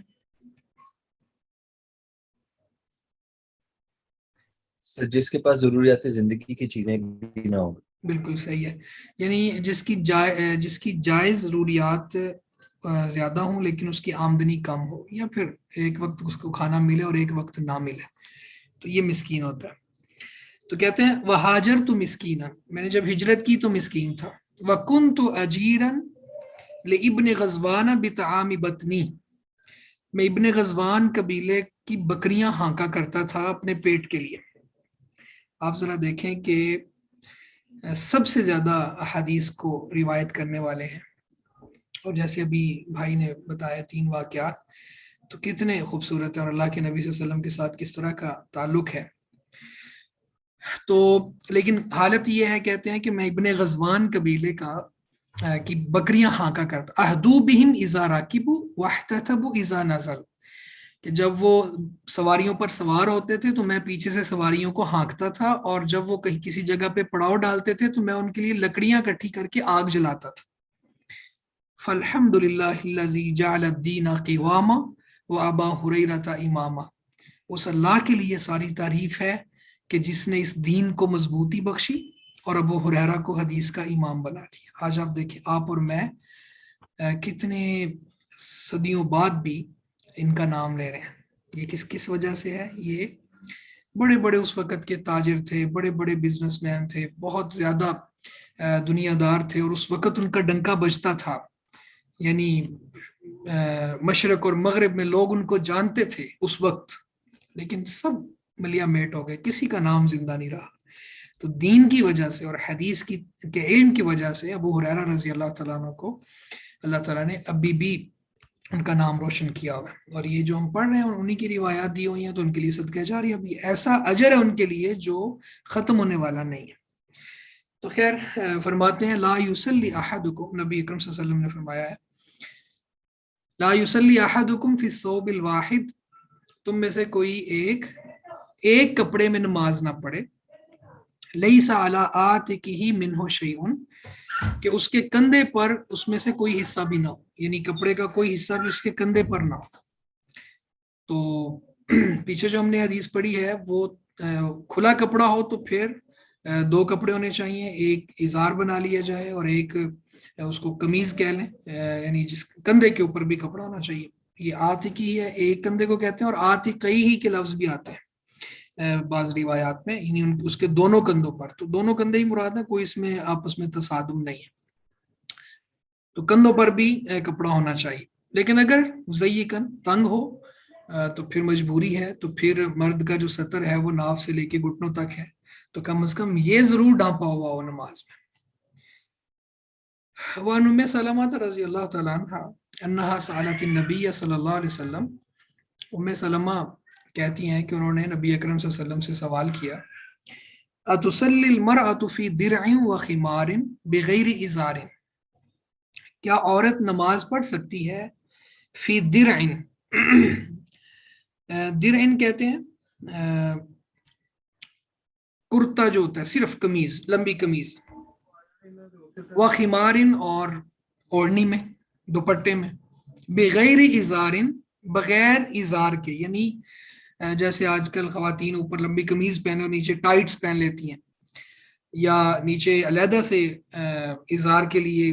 C: جس کے پاس ضروریات زندگی کی چیزیں بھی نہ ہوں.
A: بالکل صحیح ہے. یعنی جس کی جائز ضروریات زیادہ ہوں لیکن اس کی آمدنی کم ہو، یا پھر ایک وقت اس کو کھانا ملے اور ایک وقت نہ ملے، تو یہ مسکین ہوتا ہے. تو کہتے ہیں وہاجر تو مسکینا، میں نے جب ہجرت کی تو مسکین تھا. وَكُنْتُ أَجِيرًا لِابْنِ غزوان بِطَعَامِ بَطْنِي، میں ابن غزوان قبیلے کی بکریاں ہانکا کرتا تھا اپنے پیٹ کے لیے. آپ ذرا دیکھیں کہ سب سے زیادہ احادیث کو روایت کرنے والے ہیں، اور جیسے ابھی بھائی نے بتایا 3 واقعات، تو کتنے خوبصورت ہیں، اور اللہ کے نبی صلی اللہ علیہ وسلم کے ساتھ کس طرح کا تعلق ہے. تو لیکن حالت یہ ہے، کہتے ہیں کہ میں ابن غزوان قبیلے کی بکریاں ہانکا کرتا. اہدو بہم اذا راکبوا واحتتبوا اذا نزل، کہ جب وہ سواریوں پر سوار ہوتے تھے تو میں پیچھے سے سواریوں کو ہانکتا تھا، اور جب وہ کہیں کسی جگہ پہ پڑاؤ ڈالتے تھے تو میں ان کے لیے لکڑیاں اکٹھی کر کے آگ جلاتا تھا. فالحمد للہ الذی جعل الدین قواما وابا ہریرہ اماما، اس اللہ کے لیے ساری تعریف ہے کہ جس نے اس دین کو مضبوطی بخشی اور ابو ہریرہ کو حدیث کا امام بنا دیا. آج آپ دیکھیں، آپ اور میں کتنے صدیوں بعد بھی ان کا نام لے رہے ہیں. یہ کس وجہ سے ہے؟ یہ بڑے بڑے اس وقت کے تاجر تھے، بڑے بڑے بزنس مین تھے، بہت زیادہ دنیا دار تھے، اور اس وقت ان کا ڈنکا بجتا تھا. یعنی مشرق اور مغرب میں لوگ ان کو جانتے تھے اس وقت، لیکن سب ملیا میٹ ہو گئے، کسی کا نام زندہ نہیں رہا. تو دین کی وجہ سے اور حدیث کے علم کی وجہ سے ابو ہریرہ رضی اللہ تعالیٰ عنہ کو اللہ تعالیٰ نے ابھی بھی ان کا نام روشن کیا ہوا ہے. اور یہ جو ہم پڑھ رہے ہیں انہی کی روایات دی ہوئی ہیں، تو ان کے لیے صدقہ جاری ابھی ایسا اجر ہے ان کے لیے جو ختم ہونے والا نہیں ہے. تو خیر، فرماتے ہیں لا یصلی احدکم، نبی اکرم صلی اللہ علیہ وسلم نے فرمایا ہے لا یصلی احدکم فی الثوب الواحد، تم میں سے کوئی ایک کپڑے میں نماز نہ پڑھے. لیس علی عاتقہ منہ شیء، کہ اس کے کندھے پر اس میں سے کوئی حصہ بھی نہ ہو، یعنی کپڑے کا کوئی حصہ بھی اس کے کندھے پر نہ ہو. تو پیچھے جو ہم نے حدیث پڑھی ہے وہ کھلا کپڑا ہو تو پھر 2 کپڑے ہونے چاہیے، ایک ازار بنا لیا جائے اور ایک اس کو قمیض کہہ لیں، یعنی جس کندھے کے اوپر بھی کپڑا ہونا چاہیے. یہ عاتقی ہے، ایک کندھے کو کہتے ہیں، اور عاتقی ہی کے لفظ بھی آتے ہیں بعض روایات میں، یعنی اس کے دونوں کندھوں پر. تو دونوں کندھے ہی مراد ہے، کوئی اس میں آپس میں تصادم نہیں ہے. تو کندھوں پر بھی کپڑا ہونا چاہیے. لیکن اگر ضیقاً تنگ ہو تو پھر مجبوری ہے، تو پھر مرد کا جو سطر ہے وہ ناف سے لے کے گھٹنوں تک ہے، تو کم از کم یہ ضرور ڈھانپا ہوا ہو نماز میں. وعن ام سلمہ رضی اللہ تعالیٰ عنہ انہا سألت النبی صلی اللہ علیہ وسلم، ام سلمہ کہتی ہیں کہ انہوں نے نبی اکرم صلی اللہ علیہ وسلم سے سوال کیا، اتصلی المرأة فی درع و خمار بغیر ازار، کیا عورت نماز پڑھ سکتی ہے فی درع، درع کہتے ہیں کرتا جو ہوتا ہے، صرف قمیض، لمبی قمیض، و خمار اور اوڑھنی میں، دوپٹے میں، بغیر ازار، بغیر ازار کے، یعنی جیسے آج کل خواتین اوپر لمبی قمیض پہنے اور نیچے ٹائٹس پہن لیتی ہیں، یا نیچے علیحدہ سے ازار کے لیے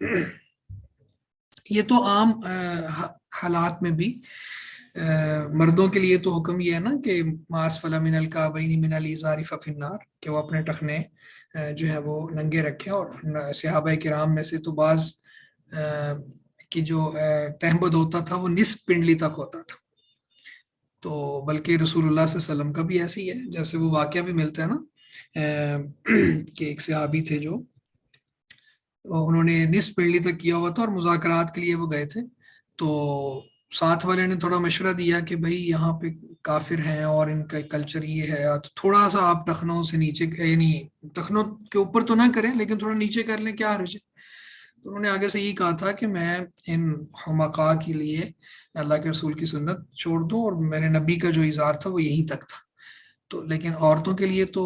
A: یہ تو عام حالات میں بھی مردوں کے لیے تو حکم یہ ہے نا کہ ماس فلا من الکعبین من الازار ففی النار، کہ وہ اپنے ٹخنے جو ہے وہ ننگے رکھے. اور صحابہ کرام میں سے تو بعض کی جو تہبد ہوتا تھا وہ نصف پنڈلی تک ہوتا تھا. تو بلکہ رسول اللہ صلی اللہ علیہ وسلم کا بھی ایسی ہے، جیسے وہ واقعہ بھی ملتا ہے نا کہ ایک صحابی تھے جو انہوں نے نصف پنڈلی تک کیا ہوا تھا اور مذاکرات کے لیے وہ گئے تھے. تو ساتھ والے نے تھوڑا مشورہ دیا کہ بھائی یہاں پہ کافر ہیں اور ان کا کلچر یہ ہے، تو تھوڑا سا آپ ٹخنوں سے نیچے، یعنی ٹخنوں کے اوپر تو نہ کریں لیکن تھوڑا نیچے کر لیں، کیا حرج ہے. تو انہوں نے آگے سے یہی کہا تھا کہ میں ان حمقاء کے لیے اللہ کے رسول کی سنت چھوڑ دوں، اور میرے نبی کا جو اظہار تھا وہ یہی تک تھا. تو لیکن عورتوں کے لیے تو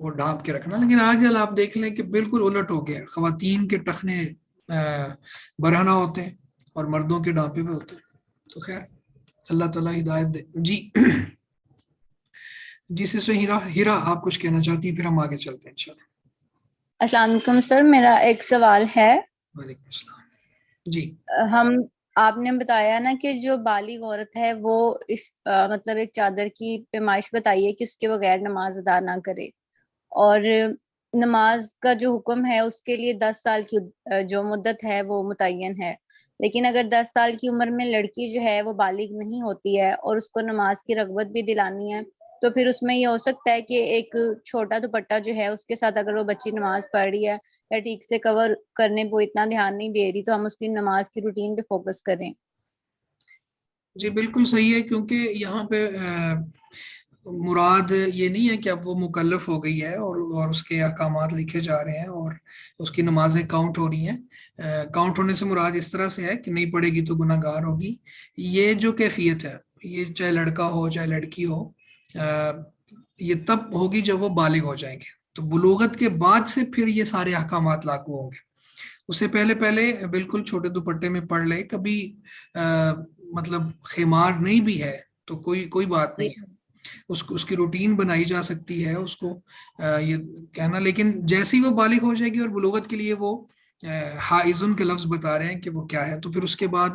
A: وہ ڈھانپ کے رکھنا. لیکن آج کل آپ دیکھ لیں کہ بالکل الٹ ہو گیا، خواتین کے ٹخنے برہنہ ہوتے ہیں اور مردوں کے ڈھانپے پہ ہوتے ہیں. تو خیر اللہ تعالیٰ ہدایت دے. جی سسٹر ہیرا آپ کچھ کہنا چاہتی ہیں، پھر ہم آگے چلتے ہیں انشاءاللہ.
F: السلام علیکم سر، میرا ایک سوال ہے.
A: وعلیکم السلام. جی
F: آپ نے بتایا نا کہ جو بالغ عورت ہے وہ اس مطلب ایک چادر کی پیمائش بتائی ہے کہ اس کے بغیر نماز ادا نہ کرے، اور نماز کا جو حکم ہے اس کے لیے 10 سال کی جو مدت ہے وہ متعین ہے. لیکن اگر 10 سال کی عمر میں لڑکی جو ہے وہ بالغ نہیں ہوتی ہے اور اس کو نماز کی رغبت بھی دلانی ہے، تو پھر اس میں یہ ہو سکتا ہے کہ ایک چھوٹا دوپٹہ جو ہے اس کے ساتھ اگر وہ بچی نماز پڑھ رہی ہے یا ٹھیک سے کور کرنے پہ اتنا دھیان نہیں دے رہی، تو ہم اس کی نماز کی روٹین پہ فوکس کریں.
A: جی بالکل صحیح ہے، کیونکہ یہاں پہ مراد یہ نہیں ہے کہ اب وہ مکلف ہو گئی ہے اور اس کے احکامات لکھے جا رہے ہیں اور اس کی نمازیں کاؤنٹ ہو رہی ہیں. کاؤنٹ ہونے سے مراد اس طرح سے ہے کہ نہیں پڑھے گی تو گناہ گار ہوگی. یہ جو کیفیت ہے، یہ چاہے لڑکا ہو چاہے لڑکی ہو، یہ تب ہوگی جب وہ بالغ ہو جائیں گے. تو بلوغت کے بعد سے پھر یہ سارے احکامات لاگو ہوں گے. اس سے پہلے بالکل چھوٹے دوپٹے میں پڑھ لے، کبھی مطلب خمار نہیں بھی ہے تو کوئی بات نہیں ہے، اس کی روٹین بنائی جا سکتی ہے اس کو یہ کہنا. لیکن جیسی وہ بالغ ہو جائے گی اور بلوغت کے لیے وہ حائزن کے لفظ بتا رہے ہیں کہ وہ کیا ہے، تو پھر اس کے بعد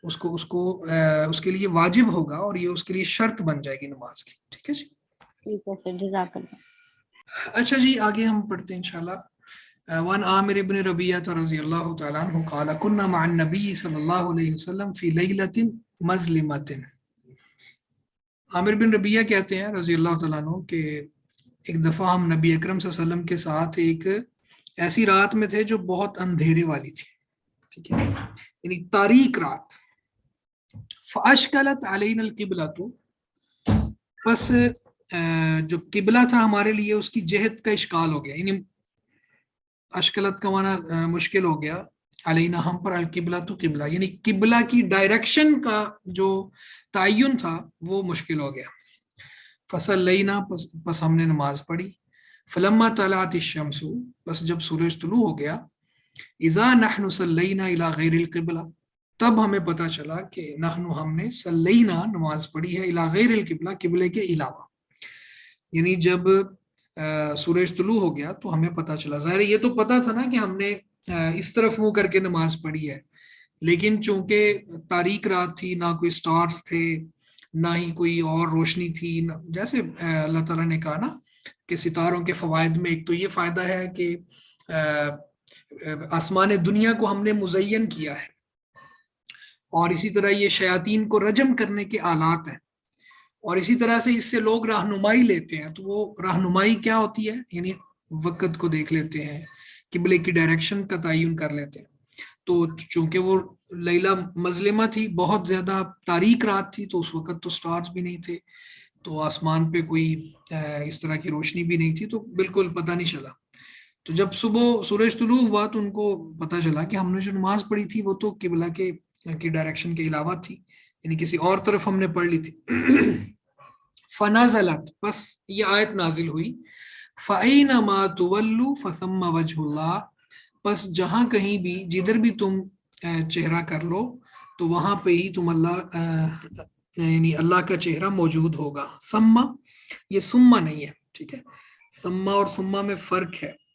A: اس کے لیے واجب ہوگا اور یہ اس کے لیے شرط بن جائے گی نماز کی. ٹھیک ہے جی.
F: ٹھیک ہے سر، جزاک اللہ.
A: اچھا جی آگے ہم پڑھتے ہیں انشاءاللہ. وان عامر ابن ربیعہ رضی اللہ تعالیٰ عنہ قال كنا مع النبی صلی اللہ علیہ وسلم فی لیلۃ مظلمۃ. عامر بن ربیعہ کہتے ہیں رضی اللہ تعالیٰ عنہ کہ ایک دفعہ ہم نبی اکرم صلی اللہ علیہ وسلم کے ساتھ ایک ایسی رات میں تھے جو بہت اندھیرے والی تھی. ٹھیک ہے، یعنی تاریک رات. فاشکلت علینا القبلۃ، بس جو قبلہ تھا ہمارے لیے اس کی جہت کا اشکال ہو گیا. یعنی اشکلت کا معنی مشکل ہو گیا، علینا ہم پر، القبلہ تو قبلہ، یعنی قبلہ کی ڈائریکشن کا جو تعین تھا وہ مشکل ہو گیا. فصلینا، پس ہم نے نماز پڑھی. فلما طلعت الشمس، بس جب سورج طلوع ہو گیا. اذا نحن صلینا الی غیر القبلہ، تب ہمیں پتہ چلا کہ نحن ہم نے صلینا نماز پڑھی ہے الی غیر القبلہ، قبلے کے علاوہ. یعنی جب سورج طلوع ہو گیا تو ہمیں پتہ چلا. ظاہر یہ تو پتہ تھا نا کہ ہم نے اس طرف منہ کر کے نماز پڑھی ہے، لیکن چونکہ تاریک رات تھی، نہ کوئی سٹارز تھے نہ ہی کوئی اور روشنی تھی. جیسے اللہ تعالیٰ نے کہا نا کہ ستاروں کے فوائد میں ایک تو یہ فائدہ ہے کہ آسمان دنیا کو ہم نے مزین کیا ہے، اور اسی طرح یہ شیاطین کو رجم کرنے کے آلات ہیں، اور اسی طرح سے اس سے لوگ رہنمائی لیتے ہیں. تو وہ رہنمائی کیا ہوتی ہے؟ یعنی وقت کو دیکھ لیتے ہیں، قبلے کی ڈائریکشن کا تعین کر لیتے ہیں. تو چونکہ وہ لیلہ مظلمہ تھی، بہت زیادہ تاریک رات تھی، تو اس وقت تو سٹارز بھی نہیں تھے، تو آسمان پہ کوئی اس طرح کی روشنی بھی نہیں تھی، تو بالکل پتہ نہیں چلا. تو جب صبح سورج طلوع ہوا تو ان کو پتہ چلا کہ ہم نے جو نماز پڑھی تھی وہ تو قبلہ کی ڈائریکشن کے علاوہ تھی، یعنی کسی اور طرف ہم نے پڑھ لی تھی. فنازلت، بس یہ آیت نازل ہوئی. فَأَيْنَمَا تُوَلُّوا فَثَمَّ وَجْهُ اللَّهِ، بس جہاں کہیں بھی، جدھر بھی تم چہرہ کر لو تو وہاں پہ ہی تم یعنی اللہ کا چہرہ موجود ہوگا. سما، یہ سما نہیں ہے، ٹھیک ہے، سما اور سما میں فرق ہے.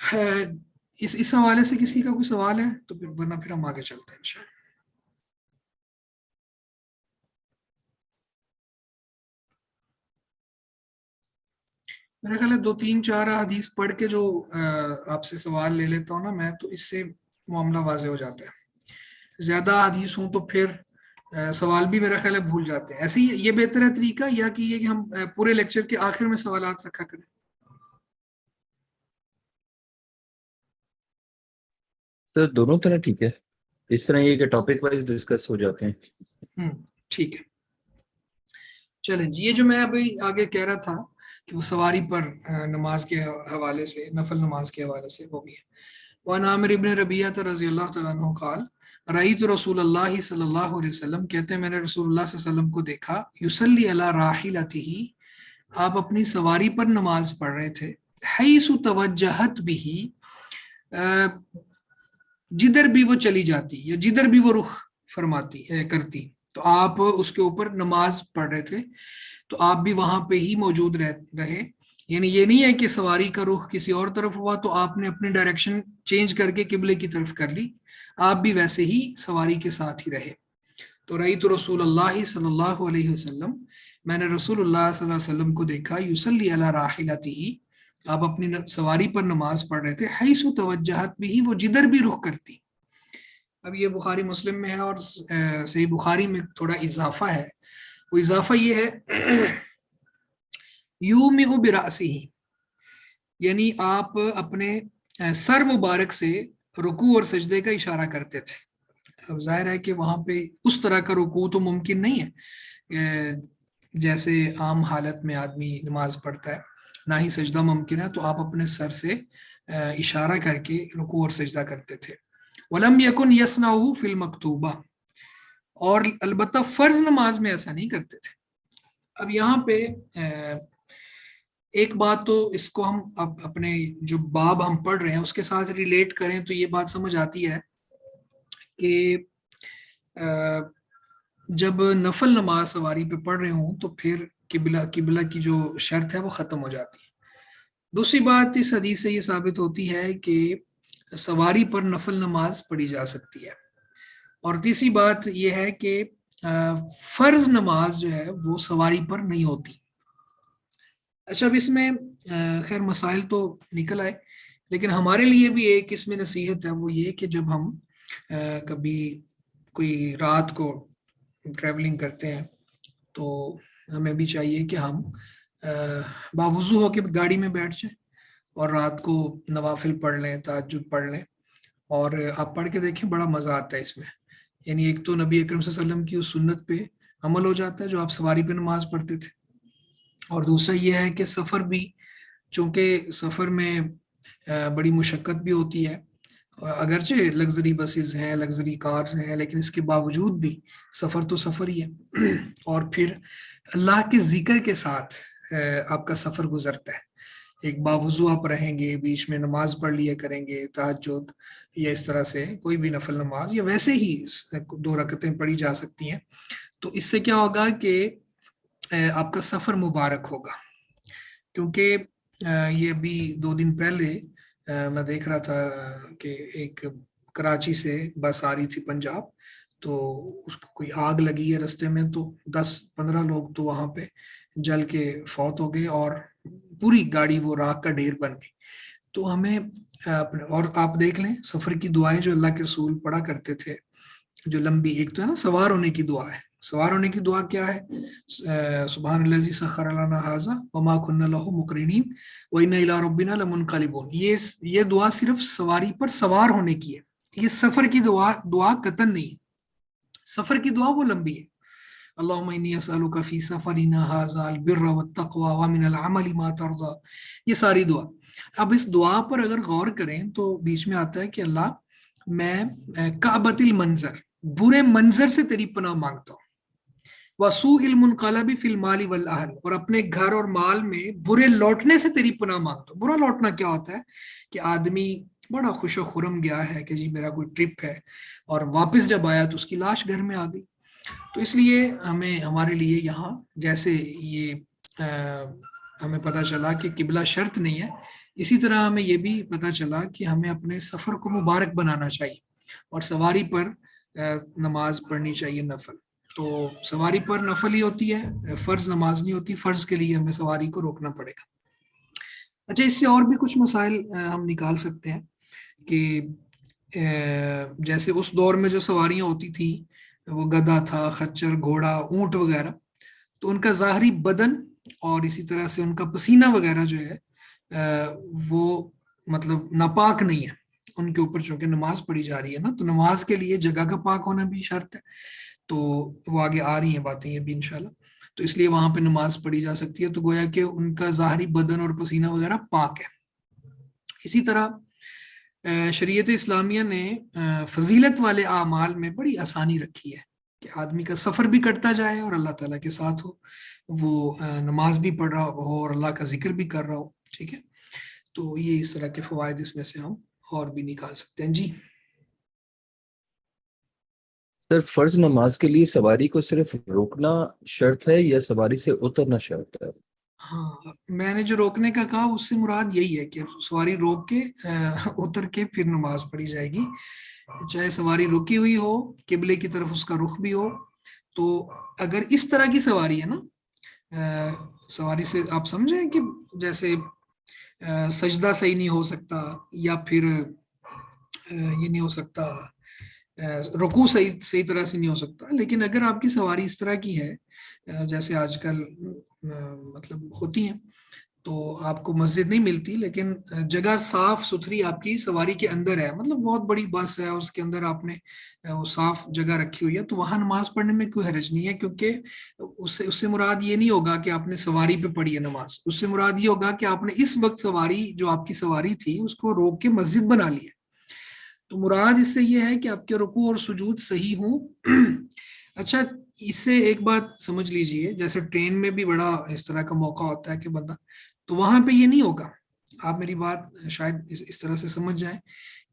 A: اس حوالے سے کسی کا کوئی سوال ہے تو پھر ورنہ پھر ہم آگے چلتے ہیں انشاءاللہ. میرا خیال ہے 2-3-4 حدیث پڑھ کے جو آپ سے سوال لے لیتا ہوں نا میں، تو اس سے معاملہ واضح ہو جاتا ہے. زیادہ حدیث ہوں تو پھر سوال بھی میرا خیال ہے بھول جاتے ہیں. ایسے ہی یہ بہتر ہے طریقہ، یا کہ یہ کہ ہم پورے لیکچر کے آخر میں سوالات رکھا کریں؟
C: تو دونوں طرح ٹھیک ہے، اس طرح یہ کہ ٹاپک وائز ڈسکس ہو جاتے ہیں.
A: ٹھیک ہے چلیں جی. یہ جو میں ابھی آگے کہہ رہا تھا کہ وہ سواری پر نماز کے حوالے سے، نفل نماز کے حوالے سے، وہ بھی ہے. وعن عامر ابن ربیعہ رضی اللہ تعالیٰ عنہ قال رأیت رسول اللہ صلی اللہ علیہ وسلم، کہتے ہیں میں نے رسول اللہ صلی اللہ علیہ وسلم کو دیکھا، یصلی علی راحلتہ، آپ اپنی سواری پر نماز پڑھ رہے تھے، حیث توجہت بہ، جدھر بھی وہ چلی جاتی یا جدھر بھی وہ رخ فرماتی کرتی، تو آپ اس کے اوپر نماز پڑھ رہے تھے، تو آپ بھی وہاں پہ ہی موجود رہے. یعنی یہ نہیں ہے کہ سواری کا رخ کسی اور طرف ہوا تو آپ نے اپنی ڈائریکشن چینج کر کے قبلے کی طرف کر لی، آپ بھی ویسے ہی سواری کے ساتھ ہی رہے. تو رأیت رسول اللہ صلی اللہ علیہ وسلم، میں نے رسول اللہ صلی اللہ علیہ وسلم کو دیکھا، یصلی علی راحلتہ، آپ اپنی سواری پر نماز پڑھ رہے تھے، حیث توجہت بھی، وہ جدھر بھی رخ کرتی. اب یہ بخاری مسلم میں ہے، اور صحیح بخاری میں تھوڑا اضافہ ہے. وہ اضافہ یہ ہے یومئ برأسہ، یعنی آپ اپنے سر مبارک سے رکوع اور سجدے کا اشارہ کرتے تھے. اب ظاہر ہے کہ وہاں پہ اس طرح کا رکوع تو ممکن نہیں ہے جیسے عام حالت میں آدمی نماز پڑھتا ہے، نہ ہی سجدہ ممکن ہے، تو آپ اپنے سر سے اشارہ کر کے رکوع اور سجدہ کرتے تھے. وَلَمْ يَكُنْ يَصْنَعُهُ فِي الْمَكْتُوبَةِ، اور البتہ فرض نماز میں ایسا نہیں کرتے تھے. اب یہاں پہ ایک بات تو اس کو ہم اب اپنے جو باب ہم پڑھ رہے ہیں اس کے ساتھ ریلیٹ کریں تو یہ بات سمجھ آتی ہے کہ جب نفل نماز سواری پہ پڑھ رہے ہوں تو پھر قبلہ کی جو شرط ہے وہ ختم ہو جاتی ہے. دوسری بات اس حدیث سے یہ ثابت ہوتی ہے کہ سواری پر نفل نماز پڑھی جا سکتی ہے. اور تیسری بات یہ ہے کہ فرض نماز جو ہے وہ سواری پر نہیں ہوتی. اچھا اب اس میں خیر مسائل تو نکل آئے، لیکن ہمارے لیے بھی ایک اس میں نصیحت ہے، وہ یہ کہ جب ہم کبھی کوئی رات کو ٹریولنگ کرتے ہیں تو ہمیں بھی چاہیے کہ ہم باوضو ہو کے گاڑی میں بیٹھ جائیں اور رات کو نوافل پڑھ لیں، تہجد پڑھ لیں. اور آپ پڑھ کے دیکھیں بڑا مزہ آتا ہے اس میں. یعنی ایک تو نبی اکرم صلی اللہ علیہ وسلم کی اس سنت پہ عمل ہو جاتا ہے جو آپ سواری پہ نماز پڑھتے تھے، اور دوسرا یہ ہے کہ سفر بھی، چونکہ سفر میں بڑی مشقت بھی ہوتی ہے، اگرچہ لگژری بسز ہیں، لگژری کارز ہیں، لیکن اس کے باوجود بھی سفر تو سفر ہی ہے. اور پھر اللہ کے ذکر کے ساتھ آپ کا سفر گزرتا ہے. ایک باوضو آپ رہیں گے، بیچ میں نماز پڑھ لیا کریں گے، تہجد یا اس طرح سے کوئی بھی نفل نماز، یا ویسے ہی 2 رکعتیں پڑھی جا سکتی ہیں. تو اس سے کیا ہوگا کہ آپ کا سفر مبارک ہوگا. کیونکہ یہ ابھی 2 دن پہلے میں دیکھ رہا تھا کہ ایک کراچی سے بس آ رہی تھی پنجاب، تو اس کو کوئی آگ لگی ہے رستے میں، تو 10-15 لوگ تو وہاں پہ جل کے فوت ہو گئے اور پوری گاڑی وہ راکھ کا ڈھیر بن گئی. تو ہمیں اور آپ دیکھ لیں سفر کی دعائیں جو اللہ کے رسول پڑھا کرتے تھے جو لمبی، ایک تو ہے نا سوار ہونے کی دعا ہے. سوار ہونے کی دعا کیا ہے؟ سبحان الذی سخر لنا ھذا وما كنا له مقرنین وانا الی ربنا لمنقلبون. یہ دعا صرف سواری پر سوار ہونے کی ہے، یہ سفر کی دعا قطعاً نہیں. سفر کی دعا وہ لمبی ہے، اللہم انی اسألک فی سفرنا ھذا البر والتقوى ومن العمل ما ترضى، یہ ساری دعا. اب اس دعا پر اگر غور کریں تو بیچ میں آتا ہے کہ اللہ میں کعبۃ المنظر، برے منظر سے تیری پناہ مانگتا ہوں، وسوء المنقلب فی المال والاہل، اور اپنے گھر اور مال میں برے لوٹنے سے تیری پناہ مانگتا ہوں. برا لوٹنا کیا ہوتا ہے کہ آدمی بڑا خوش و خرم گیا ہے کہ جی میرا کوئی ٹرپ ہے، اور واپس جب آیا تو اس کی لاش گھر میں آ گئی. تو اس لیے ہمارے لیے یہاں جیسے یہ ہمیں پتہ چلا کہ قبلہ شرط نہیں ہے، اسی طرح ہمیں یہ بھی پتہ چلا کہ ہمیں اپنے سفر کو مبارک بنانا چاہیے اور سواری پر نماز پڑھنی چاہیے نفل. تو سواری پر نفل ہی ہوتی ہے، فرض نماز نہیں ہوتی. فرض کے لیے ہمیں سواری کو روکنا پڑے گا. اچھا، اس سے اور بھی کچھ مسائل ہم نکال سکتے ہیں کہ جیسے اس دور میں جو سواریاں ہوتی تھیں وہ گدھا تھا، خچر، گھوڑا، اونٹ وغیرہ، تو ان کا ظاہری بدن اور اسی طرح سے ان کا پسینہ وغیرہ جو ہے وہ مطلب ناپاک نہیں ہے ان کے اوپر، چونکہ نماز پڑھی جا رہی ہے نا، تو نماز کے لیے جگہ کا پاک ہونا بھی شرط ہے. تو وہ آگے آ رہی ہیں باتیں یہ بھی انشاءاللہ. تو اس لیے وہاں پہ نماز پڑھی جا سکتی ہے. تو گویا کہ ان کا ظاہری بدن اور پسینہ وغیرہ پاک ہے. اسی طرح شریعت اسلامیہ نے فضیلت والے اعمال میں بڑی آسانی رکھی ہے کہ آدمی کا سفر بھی کٹتا جائے اور اللہ تعالیٰ کے ساتھ ہو، وہ نماز بھی پڑھ رہا ہو اور اللہ کا ذکر بھی کر رہا ہو. ٹھیک ہے، تو یہ اس طرح کے فوائد اس میں سے ہم اور بھی نکال سکتے ہیں. جی
C: سر، فرض نماز کے لیے سواری کو صرف روکنا شرط ہے یا سواری سے اترنا شرط ہے؟
A: ہاں، میں نے جو روکنے کا کہا اس سے مراد یہی ہے کہ سواری روک کے اتر کے پھر نماز پڑھی جائے گی، چاہے سواری رکی ہوئی ہو، قبلے کی طرف اس کا رخ بھی ہو. تو اگر اس طرح کی سواری ہے نا، سواری سے آپ سمجھیں کہ جیسے سجدہ صحیح نہیں ہو سکتا یا پھر یہ نہیں ہو سکتا، رکوع صحیح طرح سے نہیں ہو سکتا، لیکن اگر آپ کی سواری اس طرح کی ہے جیسے آج کل مطلب ہوتی ہیں، تو آپ کو مسجد نہیں ملتی لیکن جگہ صاف ستھری آپ کی سواری کے اندر ہے، مطلب بہت بڑی بس ہے اس کے اندر آپ نے صاف جگہ رکھی ہوئی ہے، تو وہاں نماز پڑھنے میں کوئی حرج نہیں ہے، کیونکہ اس سے مراد یہ نہیں ہوگا کہ آپ نے سواری پہ پڑھی ہے نماز. اس سے مراد یہ ہوگا کہ آپ نے اس وقت سواری جو آپ کی سواری تھی اس کو روک کے مسجد بنا لی ہے. تو مراد اس سے یہ ہے کہ آپ کے رکوع اور سجود صحیح ہوں. اچھا، اس سے ایک بات سمجھ لیجئے، جیسے ٹرین میں بھی بڑا اس طرح کا موقع ہوتا ہے کہ بندہ، تو وہاں پہ یہ نہیں ہوگا. آپ میری بات شاید اس طرح سے سمجھ جائیں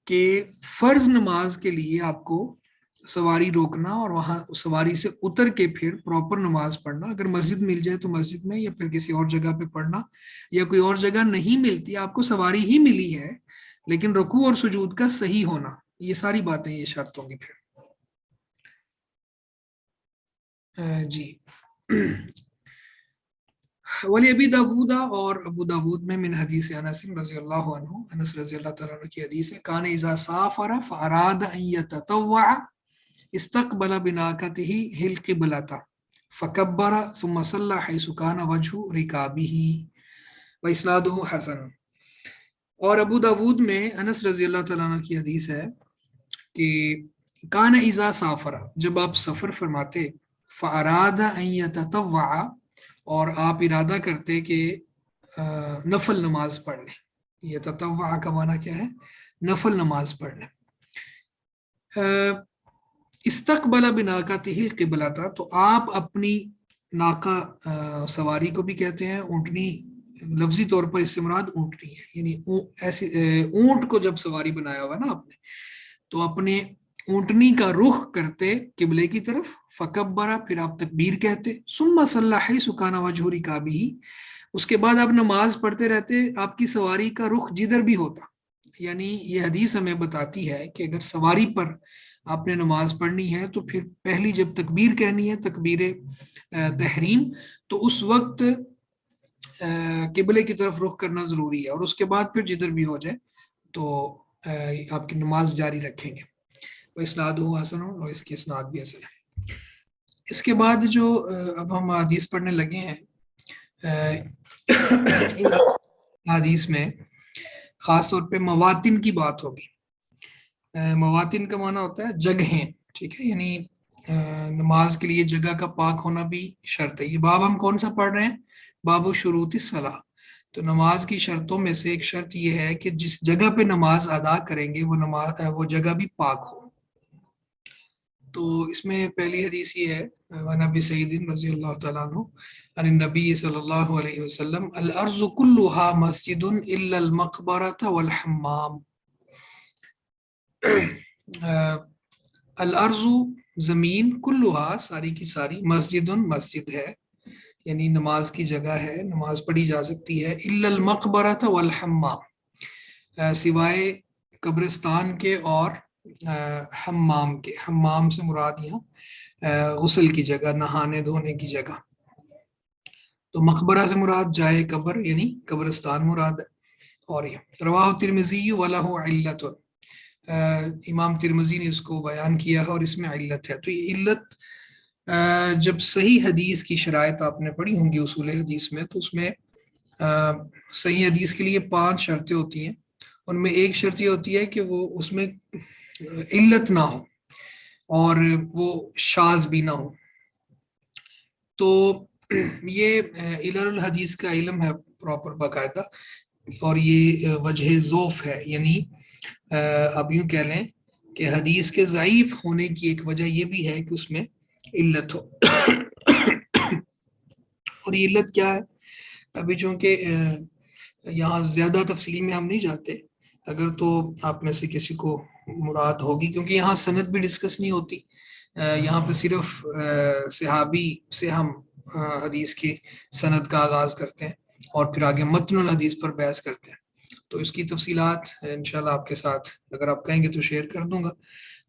A: کہ فرض نماز کے لیے آپ کو سواری روکنا اور وہاں سواری سے اتر کے پھر پراپر نماز پڑھنا، اگر مسجد مل جائے تو مسجد میں یا پھر کسی اور جگہ پہ پڑھنا، یا کوئی اور جگہ نہیں ملتی، آپ کو سواری ہی ملی ہے لیکن رکوع اور سجود کا صحیح ہونا، یہ ساری باتیں یہ شرط ہوں گی پھر. جی ولی ابی داود، اور ابو داود میں من حدیث انس رضی اللہ عنہ، انس رضی اللہ تعالیٰ عنہ کی حدیث ہے، کان اذا سافر فاراد ان یتطوع استقبل بناقته القبلة فکبر ثم صلى حيث كان وجه رکابه واسناده حسن. اور ابو داود میں انس رضی اللہ تعالیٰ عنہ کی حدیث ہے کہ کان اذا سافر، جب آپ سفر فرماتے، فاراد ان یتطوع، اور آپ ارادہ کرتے کہ نفل نماز پڑھ لیں. یہ تطوع کا معنی کیا ہے؟ نفل نماز پڑھ لیں. استقبل بناقته القبلة، تو آپ اپنی ناقہ سواری کو بھی کہتے ہیں، اونٹنی لفظی طور پر اس سے مراد اونٹنی ہے، یعنی ایسی اونٹ کو جب سواری بنایا ہوا نا آپ نے، تو اپنے اونٹنی کا رخ کرتے قبلے کی طرف، فکبرا، پھر آپ تکبیر کہتے، ثم صلی حیث کان وجہ رکابہ، اس کے بعد آپ نماز پڑھتے رہتے آپ کی سواری کا رخ جدھر بھی ہوتا. یعنی یہ حدیث ہمیں بتاتی ہے کہ اگر سواری پر آپ نے نماز پڑھنی ہے تو پھر پہلی جب تکبیر کہنی ہے، تکبیر تحریم، تو اس وقت قبلے کی طرف رخ کرنا ضروری ہے، اور اس کے بعد پھر جدھر بھی ہو جائے تو آپ کی نماز جاری رکھیں گے. اسنادہ حسن، اور اس کی اسناد بھی حسن ہے. اس کے بعد جو اب ہم حدیث پڑھنے لگے ہیں، حدیث میں خاص طور پہ مواطن کی بات ہوگی. مواطن کا معنی ہوتا ہے جگہیں، ٹھیک ہے، یعنی نماز کے لیے جگہ کا پاک ہونا بھی شرط ہے. یہ باب ہم کون سا پڑھ رہے ہیں؟ باب شروط الصلاۃ. تو نماز کی شرطوں میں سے ایک شرط یہ ہے کہ جس جگہ پہ نماز ادا کریں گے وہ جگہ بھی پاک ہو. تو اس میں پہلی حدیث یہ ہے، نبی سعید رضی اللہ تعالیٰ عنہ عن النبی صلی اللہ علیہ وسلم، الارض کلھا مسجد الا المقبرۃ والحمام. الارض زمین، کلھا ساری کی ساری، مسجد مسجد ہے، یعنی نماز کی جگہ ہے، نماز پڑھی جا سکتی ہے، الا المقبرۃ والحمام، سوائے قبرستان کے اور حمام کے. حمام سے مراد یہاں غسل کی جگہ، نہانے دھونے کی جگہ. تو مقبرہ سے مراد جائے قبر یعنی قبرستان مراد ہے. اور یہ رواہ ترمذی ولہ علت، امام ترمذی نے اس کو بیان کیا ہے اور اس میں علت ہے. تو یہ علت جب صحیح حدیث کی شرائط آپ نے پڑھی ہوں گی اصول حدیث میں، تو اس میں صحیح حدیث کے لیے 5 شرطیں ہوتی ہیں. ان میں ایک شرط یہ ہوتی ہے کہ وہ اس میں علت نہ ہو اور وہ شاذ بھی نہ ہو. تو یہ علل الحدیث کا علم ہے پراپر باقاعدہ، اور یہ وجہ ضعف ہے. یعنی اب یوں کہہ لیں کہ حدیث کے ضعیف ہونے کی ایک وجہ یہ بھی ہے کہ اس میں علت ہو. اور یہ علت کیا ہے؟ ابھی چونکہ یہاں زیادہ تفصیل میں ہم نہیں جاتے، اگر تو آپ میں سے کسی کو مراد ہوگی، کیونکہ یہاں سند بھی ڈسکس نہیں ہوتی، یہاں پہ صرف صحابی سے ہم حدیث کی سند کا آغاز کرتے ہیں اور پھر آگے متن الحدیث پر بحث کرتے ہیں. تو اس کی تفصیلات انشاءاللہ آپ کے ساتھ اگر آپ کہیں گے تو شیئر کر دوں گا.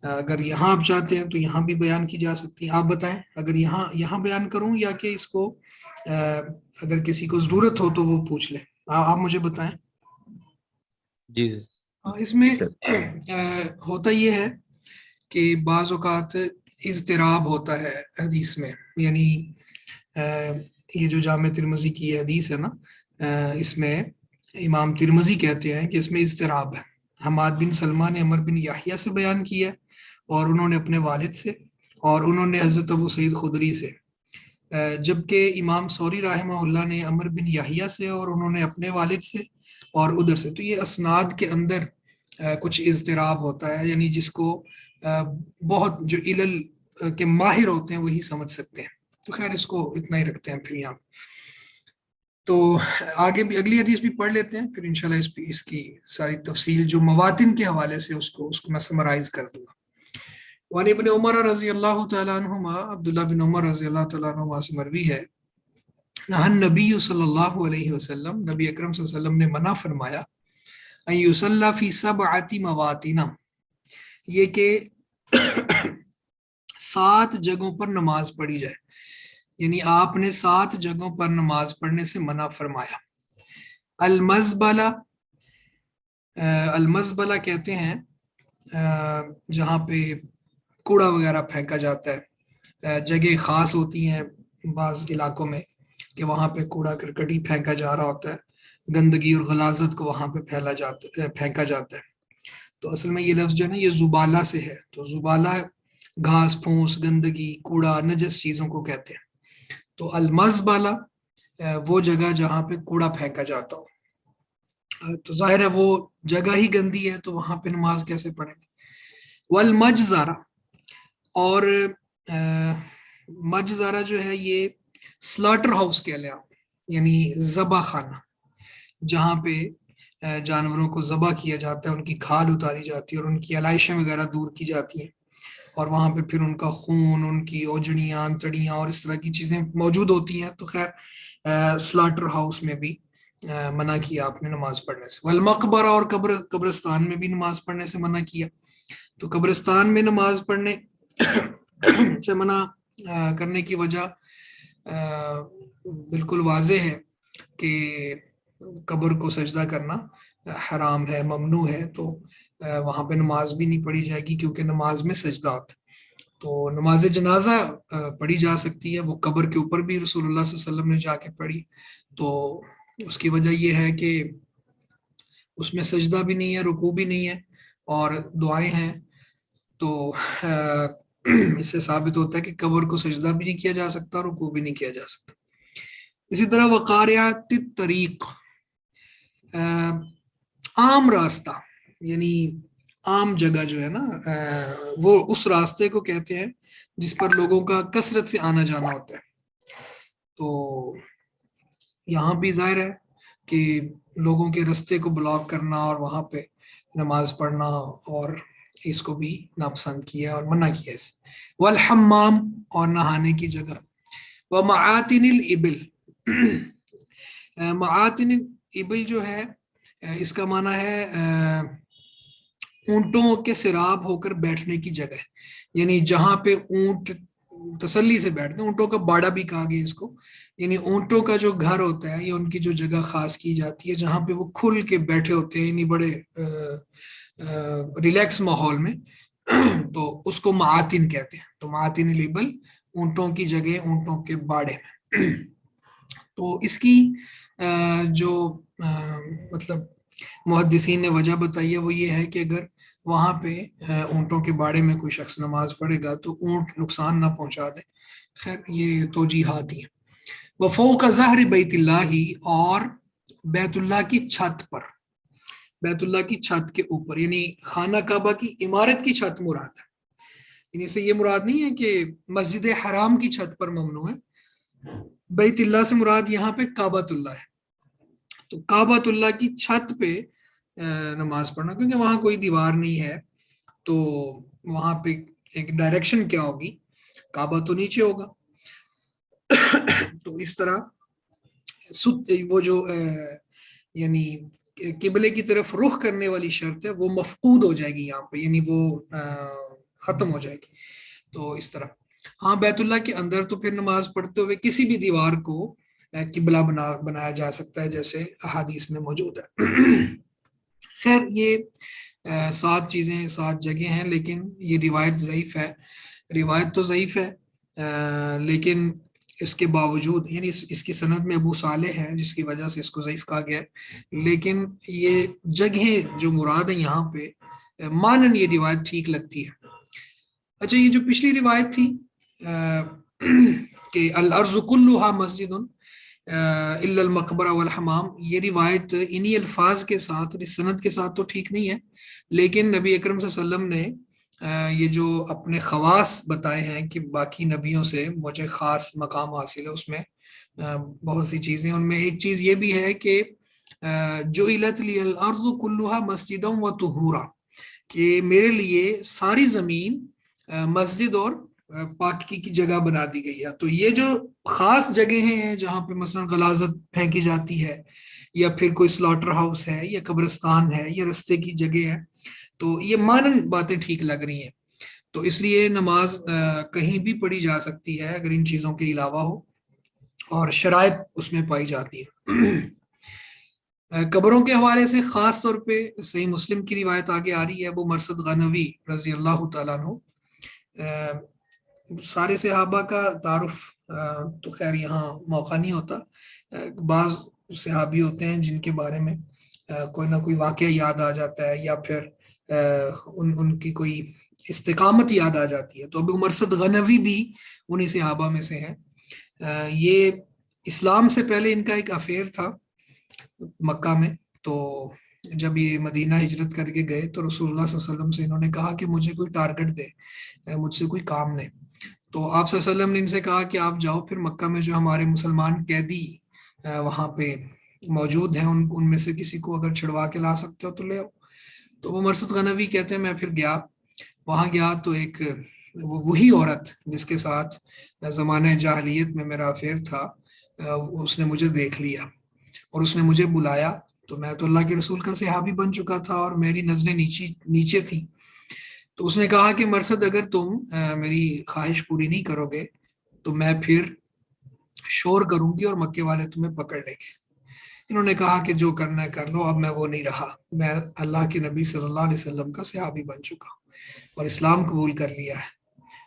A: اگر یہاں آپ چاہتے ہیں تو یہاں بھی بیان کی جا سکتی ہے. آپ بتائیں اگر یہاں بیان کروں یا کہ اس کو اگر کسی کو ضرورت ہو تو وہ پوچھ لیں. آپ مجھے بتائیں.
G: جی
A: اس میں ہوتا یہ ہے کہ بعض اوقات اضطراب ہوتا ہے حدیث میں. یعنی یہ جو جامع ترمذی کی حدیث ہے نا، اس میں امام ترمذی کہتے ہیں کہ اس میں اضطراب ہے. حماد بن سلمہ نے عمر بن یحییٰ سے بیان کیا اور انہوں نے اپنے والد سے، اور انہوں نے حضرت ابو سعید خدری سے، جبکہ امام ثوری رحمہ اللہ نے عمر بن یحییٰ سے اور انہوں نے اپنے والد سے اور ادھر سے. تو یہ اسناد کے اندر کچھ اضطراب ہوتا ہے، یعنی جس کو بہت جو علل کے ماہر ہوتے ہیں وہی سمجھ سکتے ہیں. تو خیر اس کو اتنا ہی رکھتے ہیں پھر یہاں. تو آگے بھی اگلی حدیث بھی پڑھ لیتے ہیں، پھر انشاءاللہ اس کی ساری تفصیل جو مواتن کے حوالے سے اس کو میں سمرائز کر دوں گا. وعن ابن عمر رضی اللہ تعالیٰ عنہما، عبداللہ بن عمر رضی اللہ تعالیٰ عنہما سے مروی ہے، نہن نبی صلی اللہ علیہ وسلم، نبی اکرم صلی اللہ علیہ وسلم نے منع فرمایا، ان یصلی فی 7 مواطن، یہ کہ 7 جگہوں پر نماز پڑھی جائے. یعنی آپ نے 7 جگہوں پر نماز پڑھنے سے منع فرمایا. المزبلہ، المزبلہ کہتے ہیں جہاں پہ کوڑا وغیرہ پھینکا جاتا ہے. جگہ خاص ہوتی ہیں بعض علاقوں میں کہ وہاں پہ کوڑا کرکٹی پھینکا جا رہا ہوتا ہے، گندگی اور غلاظت کو وہاں پہ پھینکا جاتا ہے. تو اصل میں یہ لفظ جو ہے نا یہ زبالہ سے ہے. تو زبالہ گھاس پھوس، گندگی، کوڑا، نجس چیزوں کو کہتے ہیں. تو المزبلہ وہ جگہ جہاں پہ کوڑا پھینکا جاتا ہو. تو ظاہر ہے وہ جگہ ہی گندی ہے تو وہاں پہ نماز کیسے پڑھیں گے. والمجزرہ، اور مجزرہ جو ہے یہ سلاٹر ہاؤس کہہ لیں آپ، یعنی ذبح خانہ، جہاں پہ جانوروں کو ذبح کیا جاتا ہے، ان کی کھال اتاری جاتی ہے اور ان کی علائشیں وغیرہ دور کی جاتی ہیں، اور وہاں پہ پھر ان کا خون، ان کی اوجڑیاں، تڑیاں اور اس طرح کی چیزیں موجود ہوتی ہیں. تو خیر سلاٹر ہاؤس میں بھی منع کیا آپ نے نماز پڑھنے سے. والمقبرہ، اور قبرستان میں بھی نماز پڑھنے سے منع کیا. تو قبرستان میں نماز پڑھنے سے منع کرنے کی وجہ بالکل واضح ہے کہ قبر کو سجدہ کرنا حرام ہے، ممنوع ہے. تو وہاں پہ نماز بھی نہیں پڑھی جائے گی کیونکہ نماز میں سجدہ ہوتا ہے. تو نماز جنازہ پڑھی جا سکتی ہے، وہ قبر کے اوپر بھی رسول اللہ صلی اللہ علیہ وسلم نے جا کے پڑھی. تو اس کی وجہ یہ ہے کہ اس میں سجدہ بھی نہیں ہے، رکوع بھی نہیں ہے اور دعائیں ہیں. تو اس سے ثابت ہوتا ہے کہ قبر کو سجدہ بھی نہیں کیا جا سکتا، رکوع بھی نہیں کیا جا سکتا. اسی طرح وقاریات الطریق، عام راستہ، یعنی عام جگہ جو ہے نا وہ اس راستے کو کہتے ہیں جس پر لوگوں کا کثرت سے آنا جانا ہوتا ہے. تو یہاں بھی ظاہر ہے کہ لوگوں کے راستے کو بلاک کرنا اور وہاں پہ نماز پڑھنا، اور اس کو بھی ناپسند کیا اور منع کیا اسے. والحمام، اور نہانے کی جگہ. ومعاطن الابل، معاطن الابل جو ہے اس کا معنی ہے اونٹوں کے سراب ہو کر بیٹھنے کی جگہ، یعنی جہاں پہ اونٹ تسلی سے بیٹھتے ہیں، اونٹوں کا باڑا بھی کہا گیا اس کو، یعنی اونٹوں کا جو گھر ہوتا ہے یا ان کی جو جگہ خاص کی جاتی ہے جہاں پہ وہ کھل کے بیٹھے ہوتے ہیں، یعنی بڑے ریلیکس ماحول میں، تو اس کو معاتن کہتے ہیں. تو معاتن لیبل اونٹوں کی جگہ، اونٹوں کے باڑے میں. تو اس کی جو مطلب محدثین نے وجہ بتائی ہے وہ یہ ہے کہ اگر وہاں پہ اونٹوں کے باڑے میں کوئی شخص نماز پڑھے گا تو اونٹ نقصان نہ پہنچا دے. خیر یہ توجیحات ہی ہیں. وفوق ظہر بیت اللہ، اور بیت اللہ کی چھت پر، بیت اللہ کی چھت کے اوپر، یعنی خانہ کعبہ کی عمارت کی چھت مراد ہے. یعنی اس سے یہ مراد نہیں ہے کہ مسجد حرام کی چھت پر ممنوع ہے، بیت اللہ سے مراد یہاں پہ کعبۃ اللہ ہے. تو کعبۃ اللہ کی چھت پہ نماز پڑھنا، کیونکہ وہاں کوئی دیوار نہیں ہے تو وہاں پہ ایک ڈائریکشن کیا ہوگی، کعبہ تو نیچے ہوگا. تو اس طرح وہ جو یعنی قبلے کی طرف رخ کرنے والی شرط ہے وہ مفقود ہو جائے گی یہاں پہ، یعنی وہ ختم ہو جائے گی. تو اس طرح ہاں بیت اللہ کے اندر تو پھر نماز پڑھتے ہوئے کسی بھی دیوار کو قبلہ بنایا جا سکتا ہے جیسے احادیث میں موجود ہے. خیر یہ 7 چیزیں 7 جگہ ہیں، لیکن یہ روایت ضعیف ہے. روایت تو ضعیف ہے لیکن اس کے باوجود، یعنی اس کی سند میں ابو صالح ہے جس کی وجہ سے اس کو ضعیف کہا گیا ہے، لیکن یہ جگہیں جو مراد ہیں یہاں پہ مانن یہ روایت ٹھیک لگتی ہے. اچھا یہ جو پچھلی روایت تھی کہ الارض کلھا مسجد الا المقبرہ والحمام، یہ روایت انہی الفاظ کے ساتھ اور اس سند کے ساتھ تو ٹھیک نہیں ہے، لیکن نبی اکرم صلی اللہ علیہ وسلم نے یہ جو اپنے خواص بتائے ہیں کہ باقی نبیوں سے مجھے خاص مقام حاصل ہے، اس میں بہت سی چیزیں، ان میں ایک چیز یہ بھی ہے کہ جعلت لی الارض کلھا مسجدا وطہورا، کہ میرے لیے ساری زمین مسجد اور پاکی کی جگہ بنا دی گئی ہے. تو یہ جو خاص جگہیں ہیں جہاں پہ مثلا غلاظت پھینکی جاتی ہے یا پھر کوئی سلاٹر ہاؤس ہے یا قبرستان ہے یا رستے کی جگہ ہے، تو یہ مانن باتیں ٹھیک لگ رہی ہیں. تو اس لیے نماز کہیں بھی پڑھی جا سکتی ہے اگر ان چیزوں کے علاوہ ہو اور شرائط اس میں پائی جاتی ہے. قبروں کے حوالے سے خاص طور پہ صحیح مسلم کی روایت آگے آ رہی ہے. ابو مرثد غنوی رضی اللہ تعالیٰ عنہ، سارے صحابہ کا تعارف تو خیر یہاں موقع نہیں ہوتا، بعض صحابی ہوتے ہیں جن کے بارے میں کوئی نہ کوئی واقعہ یاد آ جاتا ہے یا پھر ان کی کوئی استقامت یاد آ جاتی ہے. تو ابو مرثد غنوی بھی انہی صحابہ میں سے ہیں. یہ اسلام سے پہلے ان کا ایک افیئر تھا مکہ میں، تو جب یہ مدینہ ہجرت کر کے گئے تو رسول اللہ صلی اللہ علیہ وسلم سے انہوں نے کہا کہ مجھے کوئی ٹارگٹ دے، مجھ سے کوئی کام نہیں. تو آپ صلی اللہ علیہ وسلم نے ان سے کہا کہ آپ جاؤ پھر مکہ میں جو ہمارے مسلمان قیدی وہاں پہ موجود ہیں ان میں سے کسی کو اگر چھڑوا کے لا سکتے ہو تو لے آؤ. تو وہ مرثد غنوی کہتے ہیں میں پھر گیا، وہاں گیا تو ایک وہی عورت جس کے ساتھ زمانہ جاہلیت میں میرا افیئر تھا، اس نے مجھے دیکھ لیا اور اس نے مجھے بلایا. تو میں تو اللہ کے رسول کا صحابی بن چکا تھا اور میری نظریں نیچے تھیں. تو اس نے کہا کہ مرثد اگر تم میری خواہش پوری نہیں کرو گے تو میں پھر شور کروں گی اور مکے والے تمہیں پکڑ لیں گے. انہوں نے کہا کہ جو کرنا ہے کر لو، اب میں وہ نہیں رہا، میں اللہ کے نبی صلی اللہ علیہ وسلم کا صحابی بن چکا اور اسلام قبول کر لیا ہے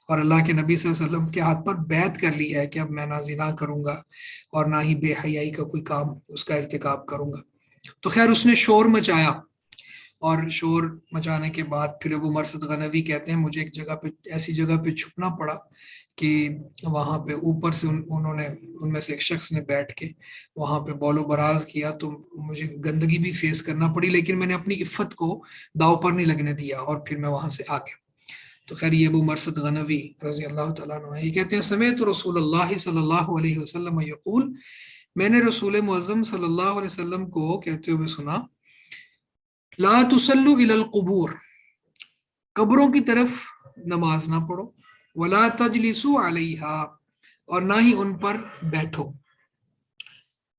A: اور اللہ کے نبی صلی اللہ علیہ وسلم کے ہاتھ پر بیعت کر لی ہے کہ اب میں نہ زنا کروں گا اور نہ ہی بے حیائی کا کوئی کام اس کا ارتکاب کروں گا. تو خیر اس نے شور مچایا اور شور مچانے کے بعد پھر ابو مرثد غنوی کہتے ہیں مجھے ایک جگہ پہ ایسی جگہ پہ چھپنا پڑا کہ وہاں پہ اوپر سے انہوں نے ان میں سے ایک شخص نے بیٹھ کے وہاں پہ بول و براز کیا تو مجھے گندگی بھی فیس کرنا پڑی، لیکن میں نے اپنی عفت کو داؤ پر نہیں لگنے دیا اور پھر میں وہاں سے آ گیا. تو خیر یہ ابو مرثد غنوی رضی اللہ تعالیٰ عنہ یہ کہتے ہیں سمعت رسول اللہ صلی اللہ علیہ وسلم یقول، میں نے رسول معظم صلی اللہ علیہ وسلم کو کہتے ہوئے سنا، لا تصلوا الی القبور، قبروں کی طرف نماز نہ پڑھو، ولا تجلسوا علیہا، اور نہ ہی ان پر بیٹھو.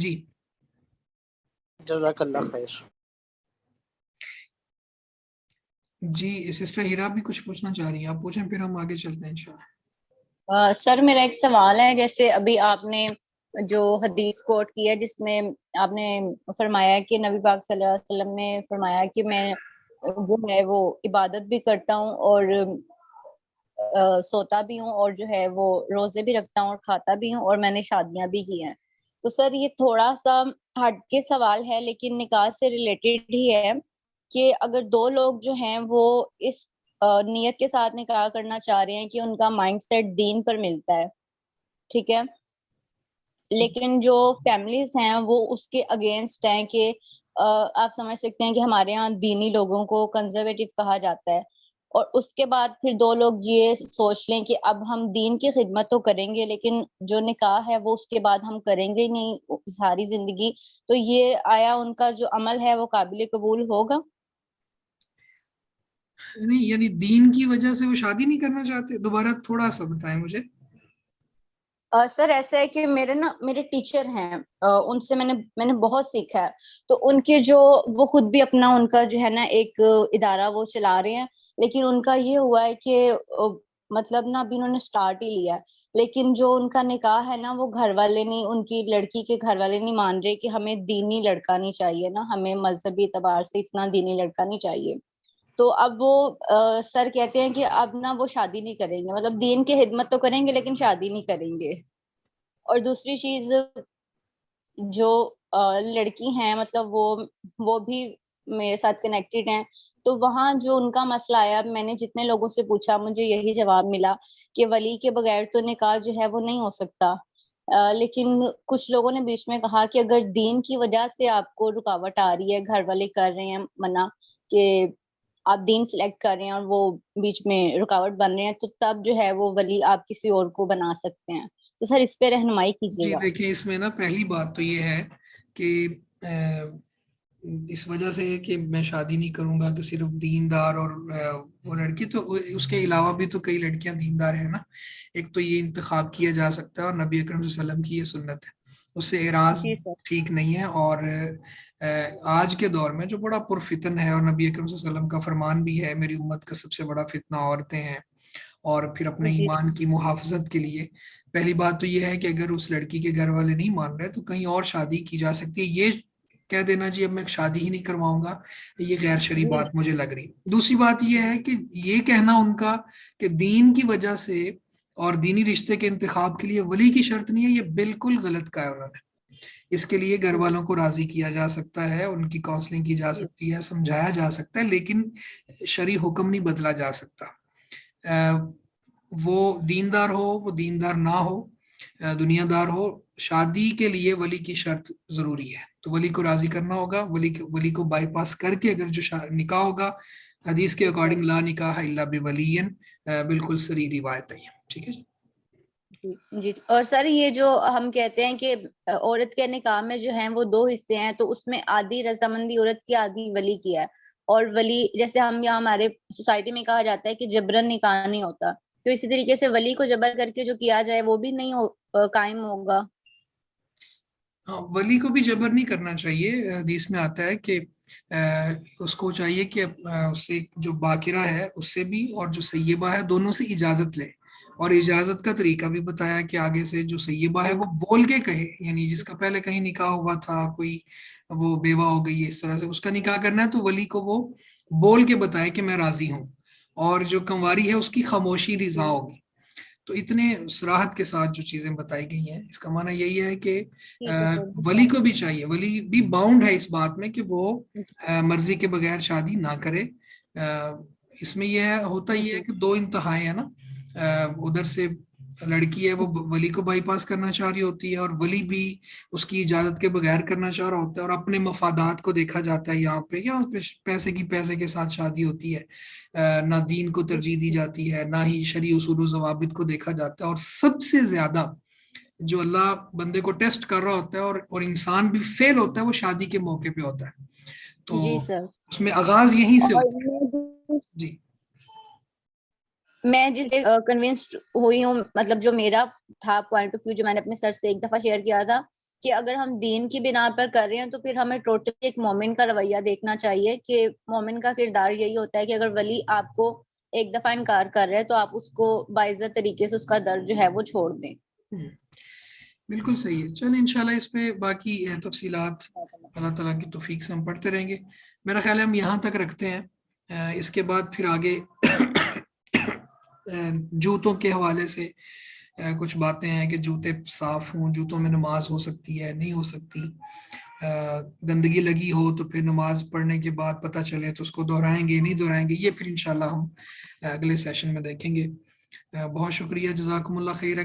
A: جی
H: جزاک اللہ خیر.
A: جی سسٹر ہیرا بھی کچھ پوچھنا چاہ رہی ہیں, آپ پوچھیں پھر ہم آگے چلتے ہیں انشاءاللہ.
F: سر میرا ایک سوال ہے, جیسے ابھی آپ نے جو حدیث کوٹ کی ہے جس میں آپ نے فرمایا کہ نبی پاک صلی اللہ علیہ وسلم نے فرمایا کہ میں جو ہے وہ عبادت بھی کرتا ہوں اور سوتا بھی ہوں اور جو ہے وہ روزے بھی رکھتا ہوں اور کھاتا بھی ہوں اور میں نے شادیاں بھی کی ہیں. تو سر یہ تھوڑا سا ہٹ کے سوال ہے لیکن نکاح سے ریلیٹڈ ہی ہے کہ اگر دو لوگ جو ہیں وہ اس نیت کے ساتھ نکاح کرنا چاہ رہے ہیں کہ ان کا مائنڈ سیٹ دین پر ملتا ہے, ٹھیک ہے, لیکن جو فیملیز ہیں وہ اس کے اگینسٹ ہیں کہ آپ سمجھ سکتے ہیں کہ ہمارے یہاں دینی لوگوں کو کنزرویٹو کہا جاتا ہے, اور اس کے بعد پھر دو لوگ یہ سوچ لیں کہ اب ہم دین کی خدمت تو کریں گے لیکن جو نکاح ہے وہ اس کے بعد ہم کریں گے نہیں ساری زندگی, تو یہ آیا ان کا جو عمل ہے وہ قابل قبول ہوگا؟
A: نہیں یعنی دین کی وجہ سے وہ شادی نہیں کرنا چاہتے, دوبارہ تھوڑا سا بتائیں مجھے.
F: سر ایسا ہے کہ میرے ٹیچر ہیں, ان سے میں نے بہت سیکھا ہے, تو ان کے جو وہ خود بھی اپنا ان کا جو ہے نا ایک ادارہ وہ چلا رہے ہیں, لیکن ان کا یہ ہوا ہے کہ مطلب نا ابھی انہوں نے سٹارٹ ہی لیا, لیکن جو ان کا نکاح ہے نا وہ گھر والے نہیں, ان کی لڑکی کے گھر والے نہیں مان رہے کہ ہمیں دینی لڑکا نہیں چاہیے نا, ہمیں مذہبی اعتبار سے اتنا دینی لڑکا نہیں چاہیے. تو اب وہ سر کہتے ہیں کہ اب نا وہ شادی نہیں کریں گے, مطلب دین کی خدمت تو کریں گے لیکن شادی نہیں کریں گے. اور دوسری چیز جو لڑکی ہیں مطلب وہ بھی میرے ساتھ کنیکٹڈ ہیں, تو وہاں جو ان کا مسئلہ آیا, میں نے جتنے لوگوں سے پوچھا مجھے یہی جواب ملا کہ ولی کے بغیر تو نکاح جو ہے وہ نہیں ہو سکتا. لیکن کچھ لوگوں نے بیچ میں کہا کہ اگر دین کی وجہ سے آپ کو رکاوٹ آ رہی ہے, گھر والے کر رہے ہیں منع کہ آپ دین سلیکٹ کر رہے ہیں اور وہ بیچ میں رکاوٹ بن رہے ہیں, تو تب جو ہے وہ ولی آپ کسی اور کو بنا سکتے ہیں. تو سر اس پہ رہنمائی کیجیے
A: جی
F: گا.
A: دیکھیں اس میں نا پہلی بات تو یہ ہے کہ اس وجہ سے کہ میں شادی نہیں کروں گا کہ صرف دیندار اور وہ لڑکی, تو اس کے علاوہ بھی تو کئی لڑکیاں دیندار ہیں نا. ایک تو یہ انتخاب کیا جا سکتا ہے اور نبی اکرم صلی اللہ علیہ وسلم کی یہ سنت ہے, اس سے اعراض
F: جی سر.
A: ٹھیک نہیں ہے. اور آج کے دور میں جو بڑا پرفتن ہے, اور نبی اکرم صلی اللہ علیہ وسلم کا فرمان بھی ہے میری امت کا سب سے بڑا فتنہ عورتیں ہیں, اور پھر اپنے
F: جی
A: ایمان کی محافظت کے لیے پہلی بات تو یہ ہے کہ اگر اس لڑکی کے گھر والے نہیں مان رہے تو کہیں اور شادی کی جا سکتی ہے. یہ کہہ دینا جی اب میں شادی ہی نہیں کرواؤں گا, یہ غیر شرعی بات مجھے لگ رہی. دوسری بات یہ ہے کہ یہ کہنا ان کا کہ دین کی وجہ سے اور دینی رشتے کے انتخاب کے لیے ولی کی شرط نہیں ہے, یہ بالکل غلط کہا ہے انہوں نے. اس کے لیے گھر والوں کو راضی کیا جا سکتا ہے, ان کی کاؤنسلنگ کی جا سکتی ہے, سمجھایا جا سکتا ہے, لیکن شرعی حکم نہیں بدلا جا سکتا. وہ دیندار ہو, وہ دیندار نہ ہو, دنیا دار ہو, شادی کے لیے ولی کی شرط ضروری ہے. تو ولی کو راضی کرنا ہوگا, ولی کو بائی پاس کر کے اگر جو نکاح ہوگا, حدیث کے اکارڈنگ لا نکاح الا بولی, بالکل صریح روایت ہے. ٹھیک ہے
F: جی. اور سر یہ جو ہم کہتے ہیں کہ عورت کے نکاح میں جو ہیں وہ دو حصے ہیں, تو اس میں آدھی رضامندی عورت کی, آدھی ولی کی ہے. اور ولی جیسے ہم یہاں ہمارے سوسائٹی میں کہا جاتا ہے کہ جبرن نکاح نہیں ہوتا, تو اسی طریقے سے ولی کو جبر کر کے جو کیا جائے وہ بھی نہیں قائم ہوگا.
A: ہاں, ولی کو بھی جبر نہیں کرنا چاہیے. حدیث میں آتا ہے کہ اس کو چاہیے کہ اس سے جو باکرہ ہے اس سے بھی, اور جو سیبہ ہے دونوں سے اجازت لے. اور اجازت کا طریقہ بھی بتایا کہ آگے سے جو سیبہ ہے وہ بول کے کہے, یعنی جس کا پہلے کہیں نکاح ہوا تھا, کوئی وہ بیوہ ہو گئی ہے, اس طرح سے اس کا نکاح کرنا ہے, تو ولی کو وہ بول کے بتائے کہ میں راضی ہوں. اور جو کنواری ہے اس کی خاموشی رضا ہوگی. تو اتنے صراحت کے ساتھ جو چیزیں بتائی گئی ہیں, اس کا معنی یہی ہے کہ ولی کو بھی چاہیے, ولی بھی باؤنڈ ہے اس بات میں کہ وہ مرضی کے بغیر شادی نہ کرے. اس میں یہ ہوتا ہی ہے کہ دو انتہائیں ہیں نا, ادھر سے لڑکی ہے وہ ولی کو بائی پاس کرنا چاہ رہی ہوتی ہے, اور ولی بھی اس کی اجازت کے بغیر کرنا چاہ رہا ہوتا ہے, اور اپنے مفادات کو دیکھا جاتا ہے. یہاں پہ پیسے کے ساتھ شادی ہوتی ہے, نہ دین کو ترجیح دی جاتی ہے, نہ ہی شرعی اصول و ضوابط کو دیکھا جاتا ہے. اور سب سے زیادہ جو اللہ بندے کو ٹیسٹ کر رہا ہوتا ہے اور انسان بھی فیل ہوتا ہے, وہ شادی کے موقع پہ ہوتا ہے. تو
F: جی سر.
A: اس میں آغاز یہیں سے ہوتا ہے. جی
F: میں جس کنونسڈ ہوئی ہوں, مطلب جو میرا تھا پوائنٹ آف ویو, جو میں نے اپنے سر سے ایک دفعہ شیئر کیا تھا کہ اگر ہم دین کی بنا پر کر رہے ہیں تو پھر ہمیں ٹوٹلی ایک مومن کا رویہ دیکھنا چاہیے کہ مومن کا کردار یہی ہوتا ہے کہ اگر ولی آپ کو ایک دفعہ انکار کر رہے ہیں تو آپ اس کو باعزت طریقے سے اس کا درد جو ہے وہ چھوڑ دیں.
A: بالکل صحیح ہے. چلیں انشاءاللہ اس پہ باقی تفصیلات اللہ تعالیٰ کی توفیق سے ہم پڑھتے رہیں گے. میرا خیال ہے ہم یہاں تک رکھتے ہیں. اس کے بعد پھر آگے جوتوں کے حوالے سے کچھ باتیں ہیں کہ جوتے صاف ہوں, جوتوں میں نماز ہو سکتی ہے نہیں ہو سکتی, گندگی لگی ہو تو پھر نماز پڑھنے کے بعد پتہ چلے تو اس کو دہرائیں گے نہیں دہرائیں گے, یہ پھر انشاءاللہ ہم اگلے سیشن میں دیکھیں گے. بہت شکریہ, جزاکم اللہ خیر.